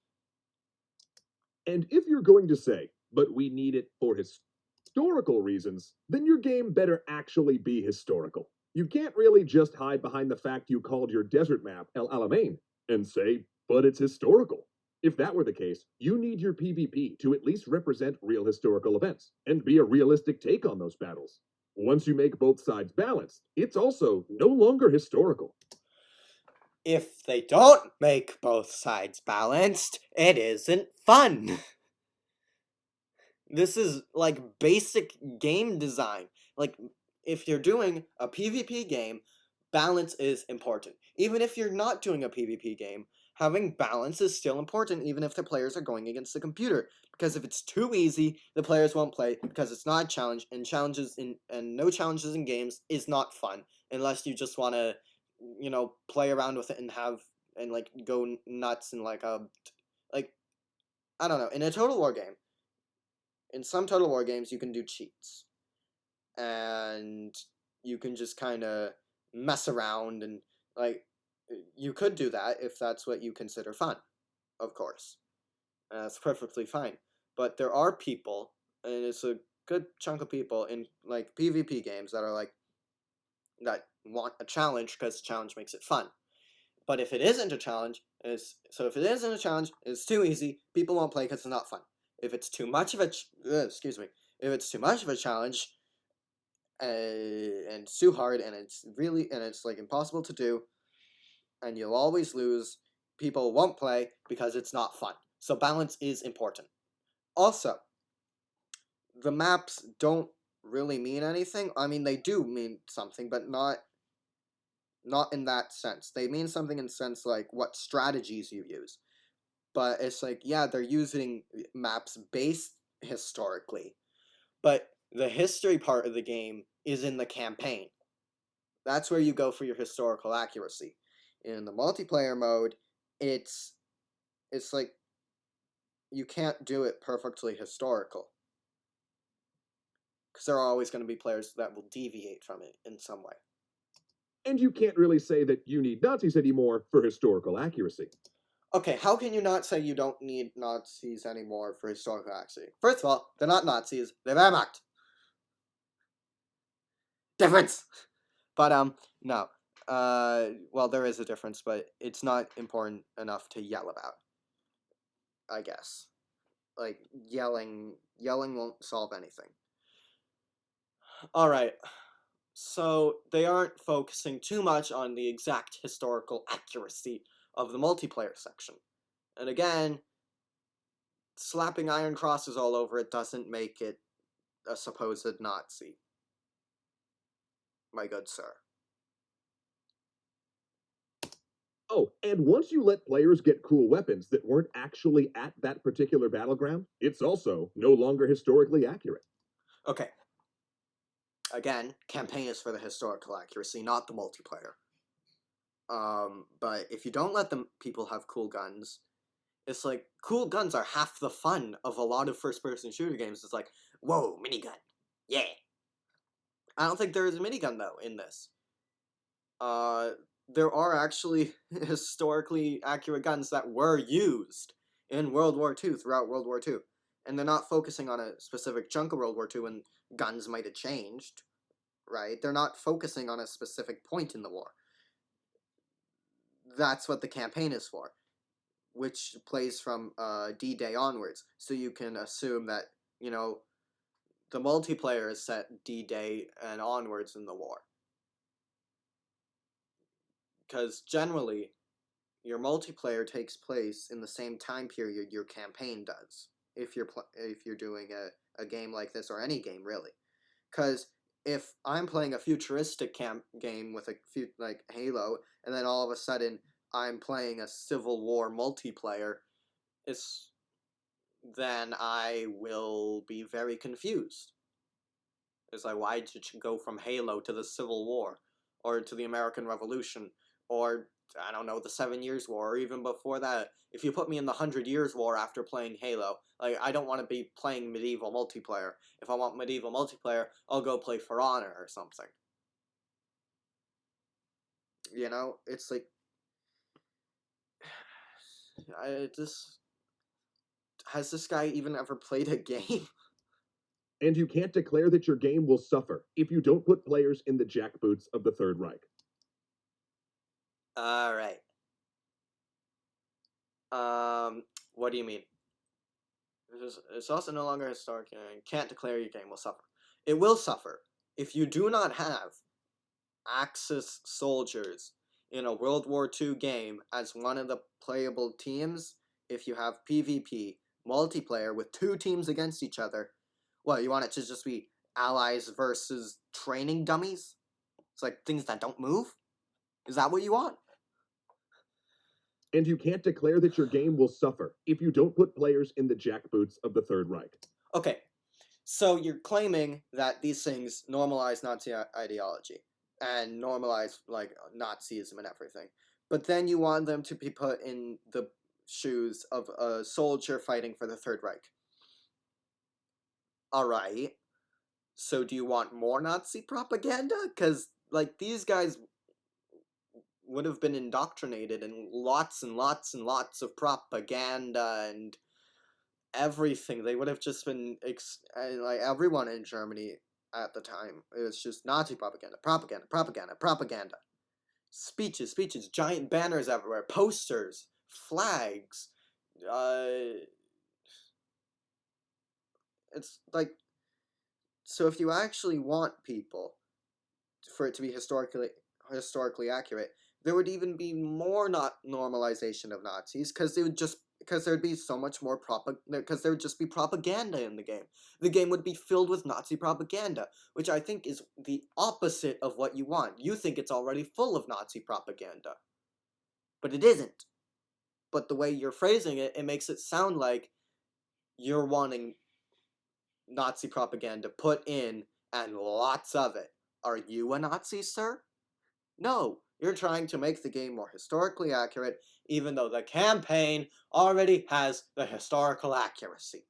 And if you're going to say, but we need it for historical reasons, then your game better actually be historical. You can't really just hide behind the fact you called your desert map El Alamein and say, but it's historical. If that were the case, you need your PvP to at least represent real historical events and be a realistic take on those battles. Once you make both sides balanced, it's also no longer historical. If they don't make both sides balanced, it isn't fun. This is like basic game design. Like, if you're doing a PvP game, balance is important. Even if you're not doing a PvP game, having balance is still important, even if the players are going against the computer. Because if it's too easy, the players won't play because it's not a challenge, and no challenges in games is not fun unless you just want to, play around with it and like go nuts and like I don't know. In some Total War games, you can do cheats. And you can just kind of mess around and, like, you could do that if that's what you consider fun, of course. That's perfectly fine. But there are people, and it's a good chunk of people in, like, PvP games that want a challenge because challenge makes it fun. But if it isn't a challenge, if it isn't a challenge, it's too easy, people won't play because it's not fun. If it's too much of a, excuse me, if it's too much of a challenge, and it's too hard, and it's like impossible to do, and you'll always lose, people won't play because it's not fun. So balance is important. Also, the maps don't really mean anything. I mean, they do mean something, but not in that sense. They mean something in the sense like what strategies you use. But it's like, yeah, they're using maps based historically, but the history part of the game is in the campaign. That's where you go for your historical accuracy. In the multiplayer mode, it's like you can't do it perfectly historical, because there are always going to be players that will deviate from it in some way. And you can't really say that you need Nazis anymore for historical accuracy. Okay, how can you not say you don't need Nazis anymore for historical accuracy? First of all, they're not Nazis, they're Wehrmacht. Difference! But, no. Well, there is a difference, but it's not important enough to yell about, I guess. Like, yelling won't solve anything. Alright, so they aren't focusing too much on the exact historical accuracy of the multiplayer section. And again, slapping iron crosses all over it doesn't make it a supposed Nazi. My good sir. Oh, and once you let players get cool weapons that weren't actually at that particular battleground, it's also no longer historically accurate. Okay. Again, campaign is for the historical accuracy, not the multiplayer. But if you don't let people have cool guns, it's like, cool guns are half the fun of a lot of first-person shooter games. It's like, whoa, minigun. Yeah. I don't think there is a minigun though in this. Uh, there are actually historically accurate guns that were used in World War II throughout World War II, and they're not focusing on a specific chunk of World War II when guns might have changed, right? They're not focusing on a specific point in the war. That's what the campaign is for, which plays from D-Day onwards. So you can assume that, you know, the multiplayer is set D-Day and onwards in the war. Because generally, your multiplayer takes place in the same time period your campaign does. If you're doing a game like this, or any game really, because if I'm playing a futuristic game with like Halo, and then all of a sudden I'm playing a Civil War multiplayer, it's then I will be very confused. It's like, why did you go from Halo to the Civil War, or to the American Revolution, or I don't know, the 7 Years' War, or even before that? If you put me in the 100 Years' War after playing Halo, like, I don't want to be playing medieval multiplayer. If I want medieval multiplayer, I'll go play For Honor or something. You know, it's like, I just has this guy even ever played a game? And you can't declare that your game will suffer if you don't put players in the jackboots of the Third Reich. All right. What do you mean? It's also no longer historic and can't declare your game will suffer. It will suffer if you do not have Axis soldiers in a World War II game as one of the playable teams. If you have PvP multiplayer with two teams against each other, well, you want it to just be allies versus training dummies? It's like things that don't move? Is that what you want? And you can't declare that your game will suffer if you don't put players in the jackboots of the Third Reich. Okay, so you're claiming that these things normalize Nazi ideology and normalize like Nazism and everything, but then you want them to be put in the shoes of a soldier fighting for the Third Reich. All right. So do you want more Nazi propaganda? Because like these guys would have been indoctrinated in lots and lots and lots of propaganda and everything. They would have just been like everyone in Germany at the time. It was just Nazi propaganda, propaganda, propaganda, propaganda. Speeches, speeches, giant banners everywhere, posters, flags. It's like, so if you actually want people for it to be historically accurate, there would even be more not normalization of Nazis because they would just because there'd be so much more because there would just be propaganda in the game. The game would be filled with Nazi propaganda, which I think is the opposite of what you want. You think it's already full of Nazi propaganda, but it isn't. But the way you're phrasing it, it makes it sound like you're wanting Nazi propaganda put in and lots of it. Are you a Nazi, sir? No, you're trying to make the game more historically accurate, even though the campaign already has the historical accuracy.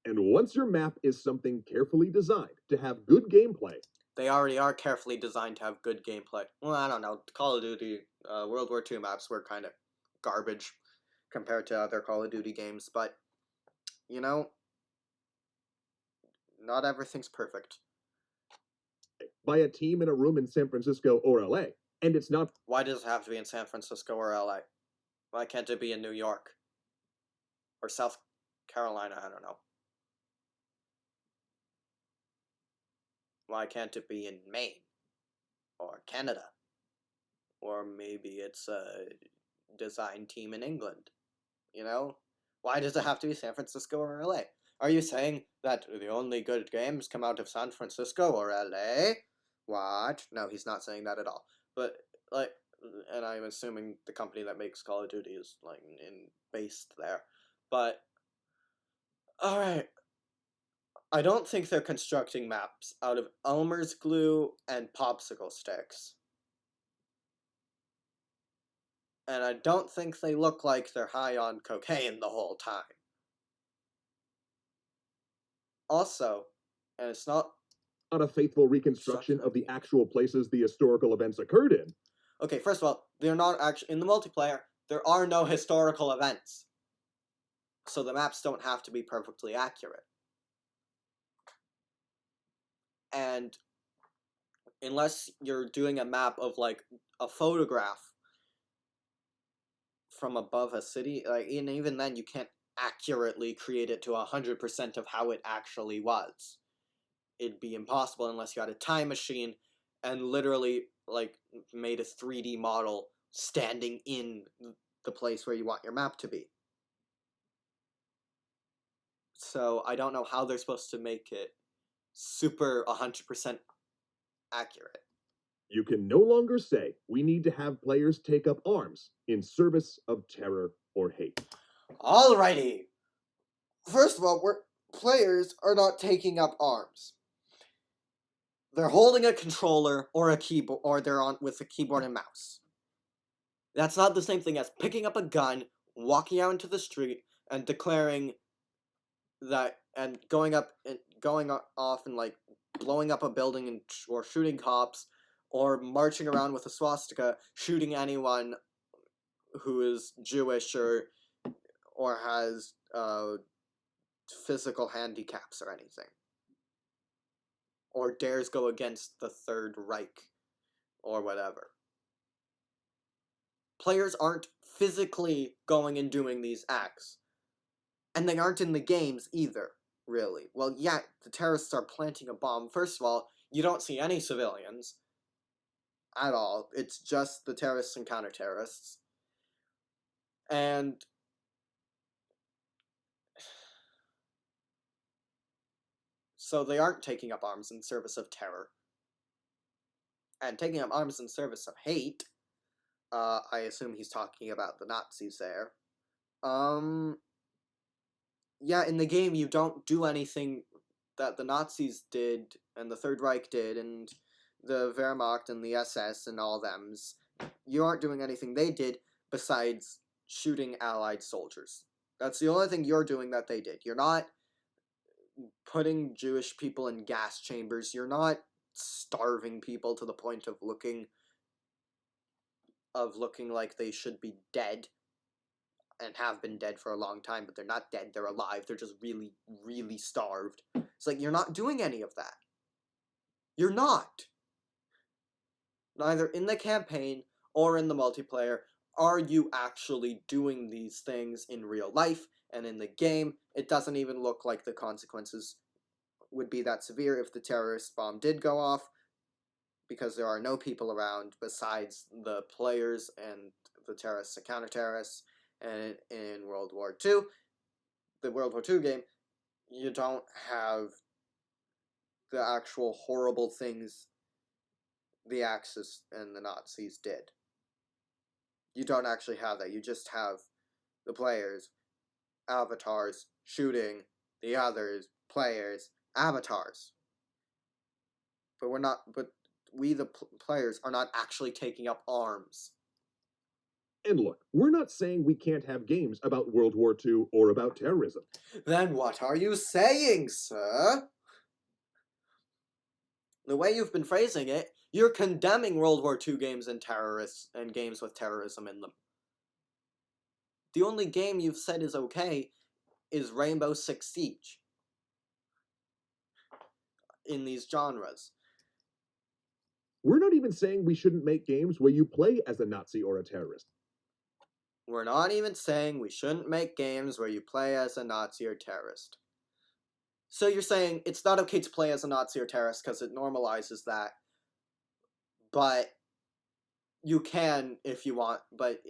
And once your map is something carefully designed to have good gameplay, They already are carefully designed to have good gameplay. Well, I don't know. Call of Duty World War II maps were kind of garbage compared to other Call of Duty games, but, you know, not everything's perfect. by a team in a room in San Francisco or LA, and it's not. Why does it have to be in San Francisco or LA? Why can't it be in New York? Or South Carolina? I don't know. Why can't it be in Maine? Or Canada? Or maybe it's a design team in England? You know? Why does it have to be San Francisco or LA? Are you saying that the only good games come out of San Francisco or LA? What? No, he's not saying that at all. But, like, and I'm assuming the company that makes Call of Duty is, like, based there. But, alright. I don't think they're constructing maps out of Elmer's glue and popsicle sticks. And I don't think they look like they're high on cocaine the whole time. Also, And it's not On a faithful reconstruction of the actual places the historical events occurred in. Okay, first of all, they're not actually in the multiplayer. There are no historical events, so the maps don't have to be perfectly accurate. And unless you're doing a map of like a photograph from above a city, like, and even then you can't accurately create it to 100% of how it actually was. It'd be impossible unless you had a time machine and literally like made a 3D model standing in the place where you want your map to be. So I don't know how they're supposed to make it super 100% accurate. You can no longer say we need to have players take up arms in service of terror or hate. Alrighty. First of all, players are not taking up arms. They're holding a controller or a keyboard, or they're on with a keyboard and mouse. That's not the same thing as picking up a gun, walking out into the street, and declaring that, and going off and like blowing up a building and or shooting cops, or marching around with a swastika, shooting anyone who is Jewish or has physical handicaps or anything, or dares go against the Third Reich or whatever. Players aren't physically going and doing these acts, and they aren't in the games either. Really, well, yeah, the terrorists are planting a bomb. First of all, you don't see any civilians at all. It's just the terrorists and counter-terrorists. And so they aren't taking up arms in service of terror. And taking up arms in service of hate, I assume he's talking about the Nazis there. Yeah, in the game you don't do anything that the Nazis did, and the Third Reich did, and the Wehrmacht and the SS and all them's. You aren't doing anything they did besides shooting Allied soldiers. That's the only thing you're doing that they did. You're not putting Jewish people in gas chambers. You're not starving people to the point of looking like they should be dead and have been dead for a long time, but they're not dead, they're alive, they're just really, really starved. It's like, you're not doing any of that. You're not. Neither in the campaign or in the multiplayer are you actually doing these things in real life, and in the game, it doesn't even look like the consequences would be that severe if the terrorist bomb did go off, because there are no people around besides the players and the terrorists and counter-terrorists. And in World War II, the World War II game, you don't have the actual horrible things the Axis and the Nazis did. You don't actually have that. You just have the players, avatars, shooting the others, players, avatars. But we, the players, are not actually taking up arms. And look, we're not saying we can't have games about World War II or about terrorism. Then what are you saying, sir? The way you've been phrasing it, you're condemning World War II games and terrorists and games with terrorism in them. The only game you've said is okay is Rainbow Six Siege in these genres. We're not even saying we shouldn't make games where you play as a Nazi or a terrorist. We're not even saying we shouldn't make games where you play as a Nazi or terrorist. So you're saying it's not okay to play as a Nazi or terrorist because it normalizes that, but you can if you want, but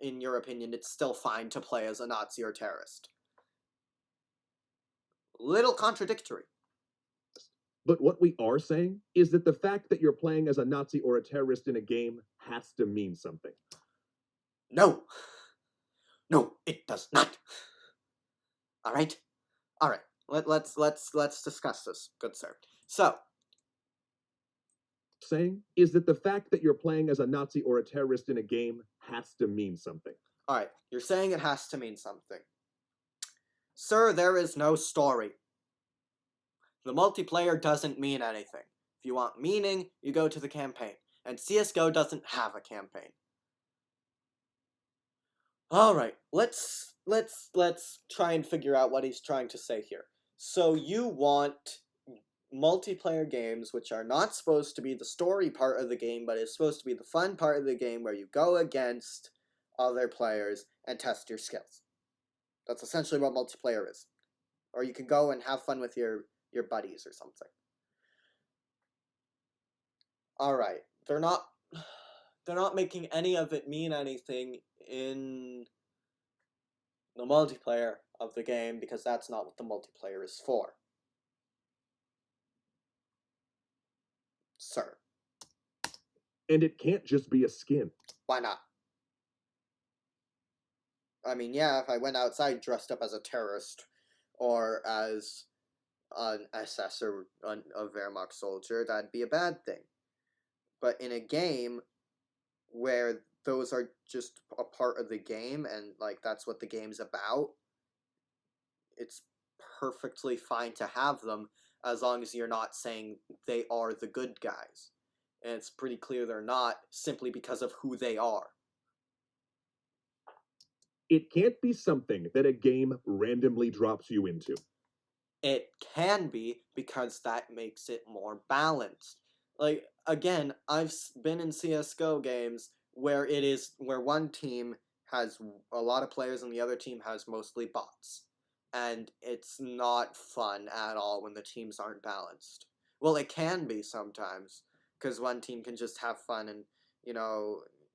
in your opinion, it's still fine to play as a Nazi or terrorist. Little contradictory. But what we are saying is that the fact that you're playing as a Nazi or a terrorist in a game has to mean something. No. No, it does not. All right? All right. Let's discuss this, good sir. So, saying is that the fact that you're playing as a Nazi or a terrorist in a game has to mean something. all right, you're saying it has to mean something. Sir, there is no story. The multiplayer doesn't mean anything. If you want meaning, you go to the campaign. And CSGO doesn't have a campaign. Alright, let's try and figure out what he's trying to say here. So you want multiplayer games which are not supposed to be the story part of the game, but is supposed to be the fun part of the game where you go against other players and test your skills. That's essentially what multiplayer is. Or you can go and have fun with your buddies or something. Alright, they're not making any of it mean anything in the multiplayer of the game because that's not what the multiplayer is for. Sir, And it can't just be a skin. why not? I mean, yeah, if I went outside dressed up as a terrorist or as an SS or a Wehrmacht soldier, that'd be a bad thing. But in a game where those are just a part of the game and like that's what the game's about, it's perfectly fine to have them as long as you're not saying they are the good guys. And it's pretty clear they're not simply because of who they are. It can't be something that a game randomly drops you into. It can be because that makes it more balanced. Like again, I've been in CS:GO games where one team has a lot of players and the other team has mostly bots. And it's not fun at all when the teams aren't balanced. Well, it can be sometimes because one team can just have fun and,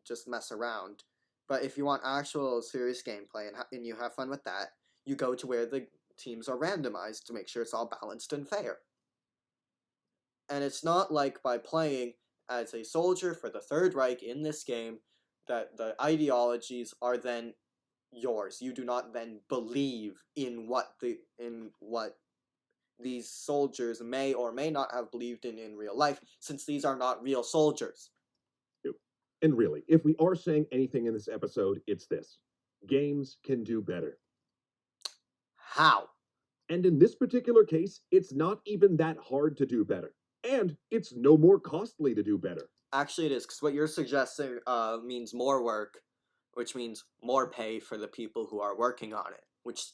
just mess around. But if you want actual serious gameplay and you have fun with that, you go to where the teams are randomized to make sure it's all balanced and fair. And it's not like by playing as a soldier for the Third Reich in this game that the ideologies are then yours. You do not then believe in what these soldiers may or may not have believed in real life, since these are not real soldiers. And really, if we are saying anything in this episode, it's this: games can do better. How? And in this particular case, it's not even that hard to do better. And it's no more costly to do better. Actually, it is, because what you're suggesting means more work, which means more pay for the people who are working on it, which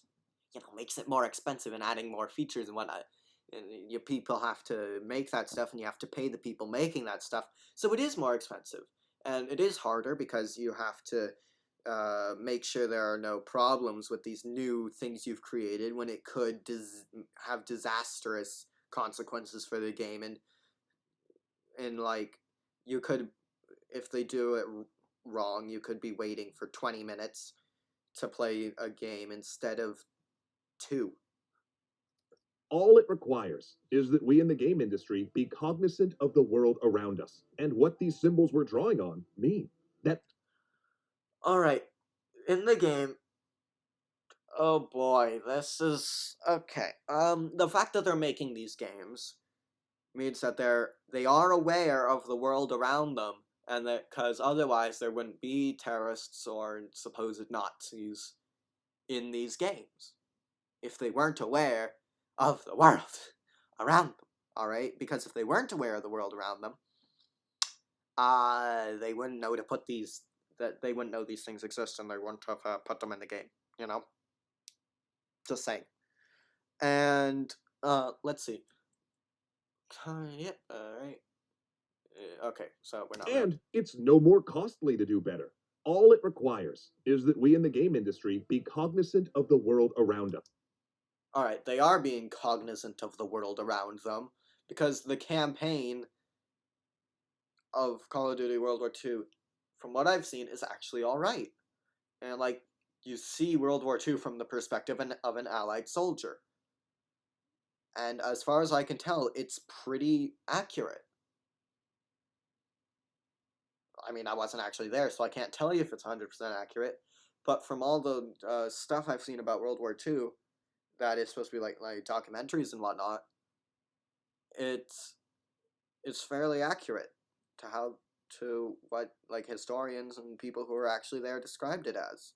makes it more expensive and adding more features and whatnot. And your people have to make that stuff, and you have to pay the people making that stuff. So it is more expensive, and it is harder because you have to make sure there are no problems with these new things you've created when it could have disastrous consequences for the game, and like you could, if they do it wrong, you could be waiting for 20 minutes to play a game instead of 2. All it requires is that we in the game industry be cognizant of the world around us and what these symbols we're drawing on mean. That All right, in the game. Oh boy, this is okay. The fact that they're making these games means that they are aware of the world around them, and that because otherwise there wouldn't be terrorists or supposed Nazis in these games if they weren't aware of the world around them. All right, because if they weren't aware of the world around them, they wouldn't know to put these that they wouldn't know these things exist, and they wouldn't have put them in the game. Just saying. And let's see. Yep. All right. Okay, so we're not. and it's no more costly to do better. All it requires is that we in the game industry be cognizant of the world around us. All right, they are being cognizant of the world around them because the campaign of Call of Duty World War II, from what I've seen, is actually all right. And like you see World War II from the perspective of an Allied soldier. And as far as I can tell, it's pretty accurate. I mean, I wasn't actually there, so I can't tell you if it's 100% accurate. But from all the stuff I've seen about World War II, that is supposed to be like documentaries and whatnot, it's fairly accurate to what like historians and people who are actually there described it as.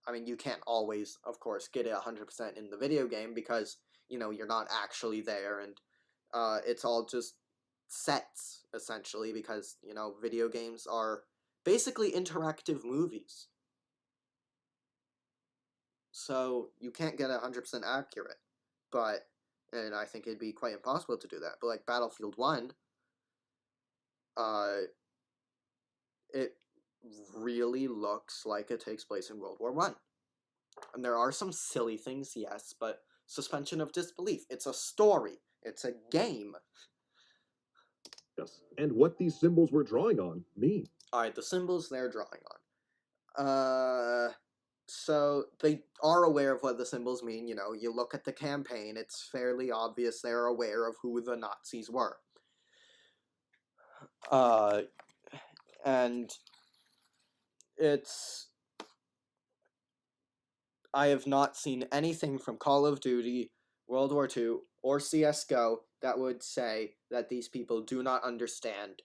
I mean, you can't always, of course, get it 100% in the video game because you're not actually there, and it's all just sets essentially, because video games are basically interactive movies, so you can't get 100% accurate. But and I think it'd be quite impossible to do that. But like Battlefield 1, uh, it really looks like it takes place in World War One. And there are some silly things, yes, but suspension of disbelief. It's a story. It's a game. Yes. And what these symbols we're drawing on mean. All right, the symbols they're drawing on. So they are aware of what the symbols mean. You look at the campaign, it's fairly obvious they're aware of who the Nazis were. And it's I have not seen anything from Call of Duty, World War II, or CS:GO that would say that these people do not understand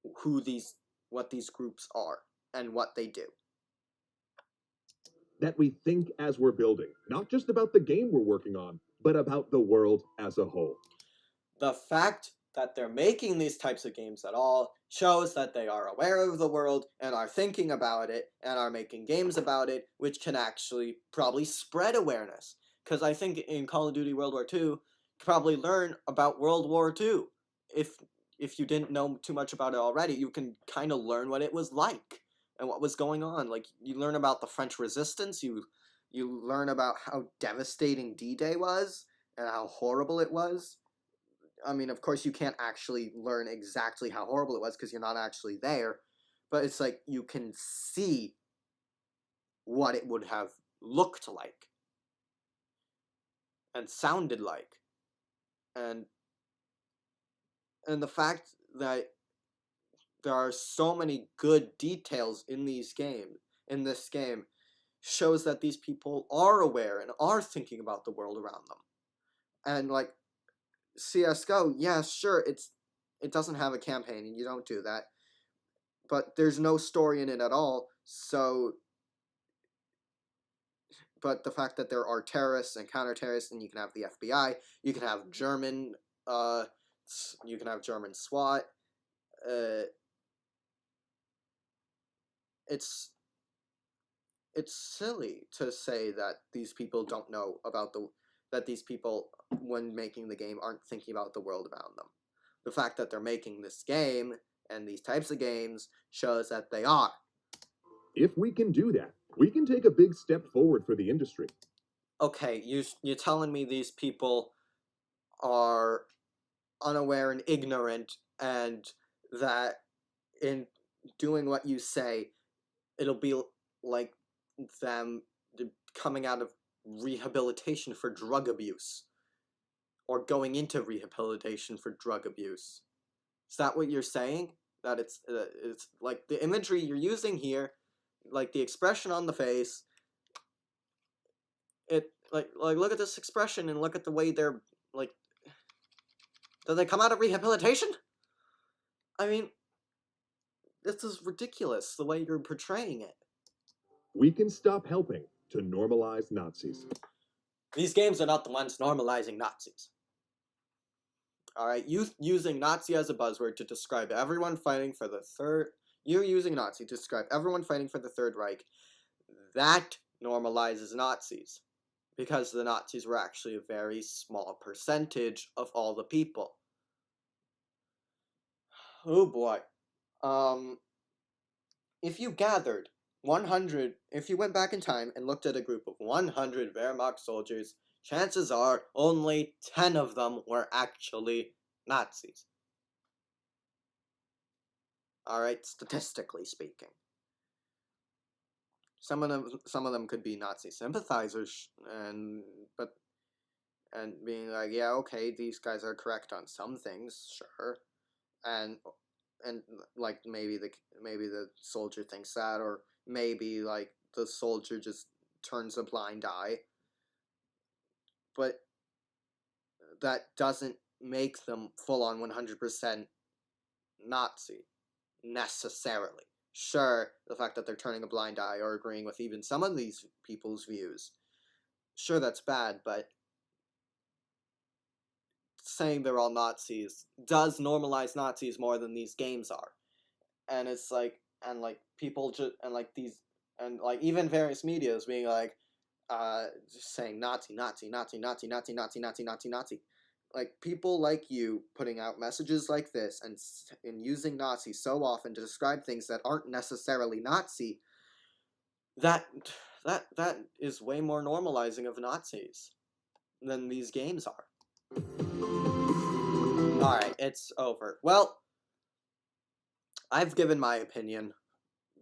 what these groups are and what they do. That we think as we're building, not just about the game we're working on, but about the world as a whole. The fact that they're making these types of games at all shows that they are aware of the world and are thinking about it and are making games about it, which can actually probably spread awareness. Because I think in Call of Duty World War II, you probably learn about World War II. If you didn't know too much about it already, you can kind of learn what it was like and what was going on. Like, you learn about the French Resistance, you learn about how devastating D-Day was and how horrible it was. I mean, of course, you can't actually learn exactly how horrible it was because you're not actually there, but it's like you can see what it would have looked like and sounded like, and the fact that there are so many good details in this game shows that these people are aware and are thinking about the world around them. And like CS:GO, yeah, sure, it doesn't have a campaign and you don't do that, but there's no story in it at all. So, but the fact that there are terrorists and counter-terrorists, and you can have the FBI, you can have German, you can have German SWAT. It's silly to say that these people don't know about that these people, when making the game, aren't thinking about the world around them. The fact that they're making this game and these types of games shows that they are. If we can do that, we can take a big step forward for the industry. Okay, you're telling me these people are unaware and ignorant, and that in doing what you say, it'll be like them coming out of rehabilitation for drug abuse, or going into rehabilitation for drug abuse. Is that what you're saying? That it's like the imagery you're using here, like the expression on the face. It like look at this expression and look at the way they're like. Do they come out of rehabilitation? I mean, this is ridiculous the way you're portraying it. We can stop helping to normalize Nazis. These games are not the ones normalizing Nazis. Alright, using Nazi as a buzzword to describe everyone fighting for the third. You're using Nazi to describe everyone fighting for the Third Reich. That normalizes Nazis. Because the Nazis were actually a very small percentage of all the people. Oh boy. If you gathered 100, if you went back in time and looked at a group of 100 Wehrmacht soldiers, chances are only 10 of them were actually Nazis. Alright, statistically speaking. Some of them could be Nazi sympathizers, and being like, yeah, okay, these guys are correct on some things, sure, and like maybe the soldier thinks that, or maybe like the soldier just turns a blind eye, but that doesn't make them full on 100% Nazi necessarily. Sure, the fact that they're turning a blind eye or agreeing with even some of these people's views, sure, that's bad, but saying they're all Nazis does normalize Nazis more than these games are. And it's like, and like people just, and like these, and like even various medias being like, just saying Nazi, Nazi, Nazi, Nazi, Nazi, Nazi, Nazi, Nazi, Nazi. Like people like you putting out messages like this and using Nazi so often to describe things that aren't necessarily Nazi, that that is way more normalizing of Nazis than these games are. Alright, it's over. Well, I've given my opinion.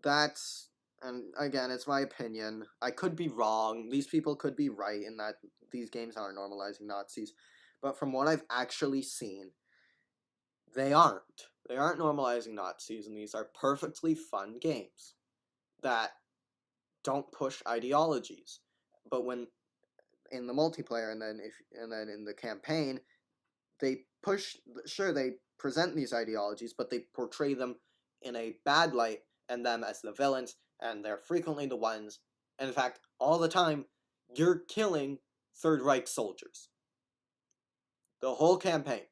That's, and again, it's my opinion. I could be wrong. These people could be right in that these games aren't normalizing Nazis. But from what I've actually seen, they aren't. They aren't normalizing Nazis, and these are perfectly fun games that don't push ideologies. But when in the multiplayer and then in the campaign, they push, sure, they present these ideologies, but they portray them in a bad light and them as the villains, and they're frequently the ones, and in fact, all the time, you're killing Third Reich soldiers. The whole campaign.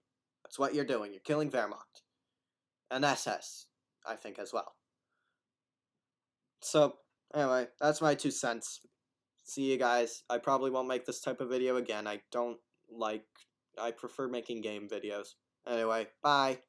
That's what you're doing. You're killing Wehrmacht. And SS, I think, as well. So, anyway, that's my 2 cents. See you guys. I probably won't make this type of video again. I prefer making game videos. Anyway, bye.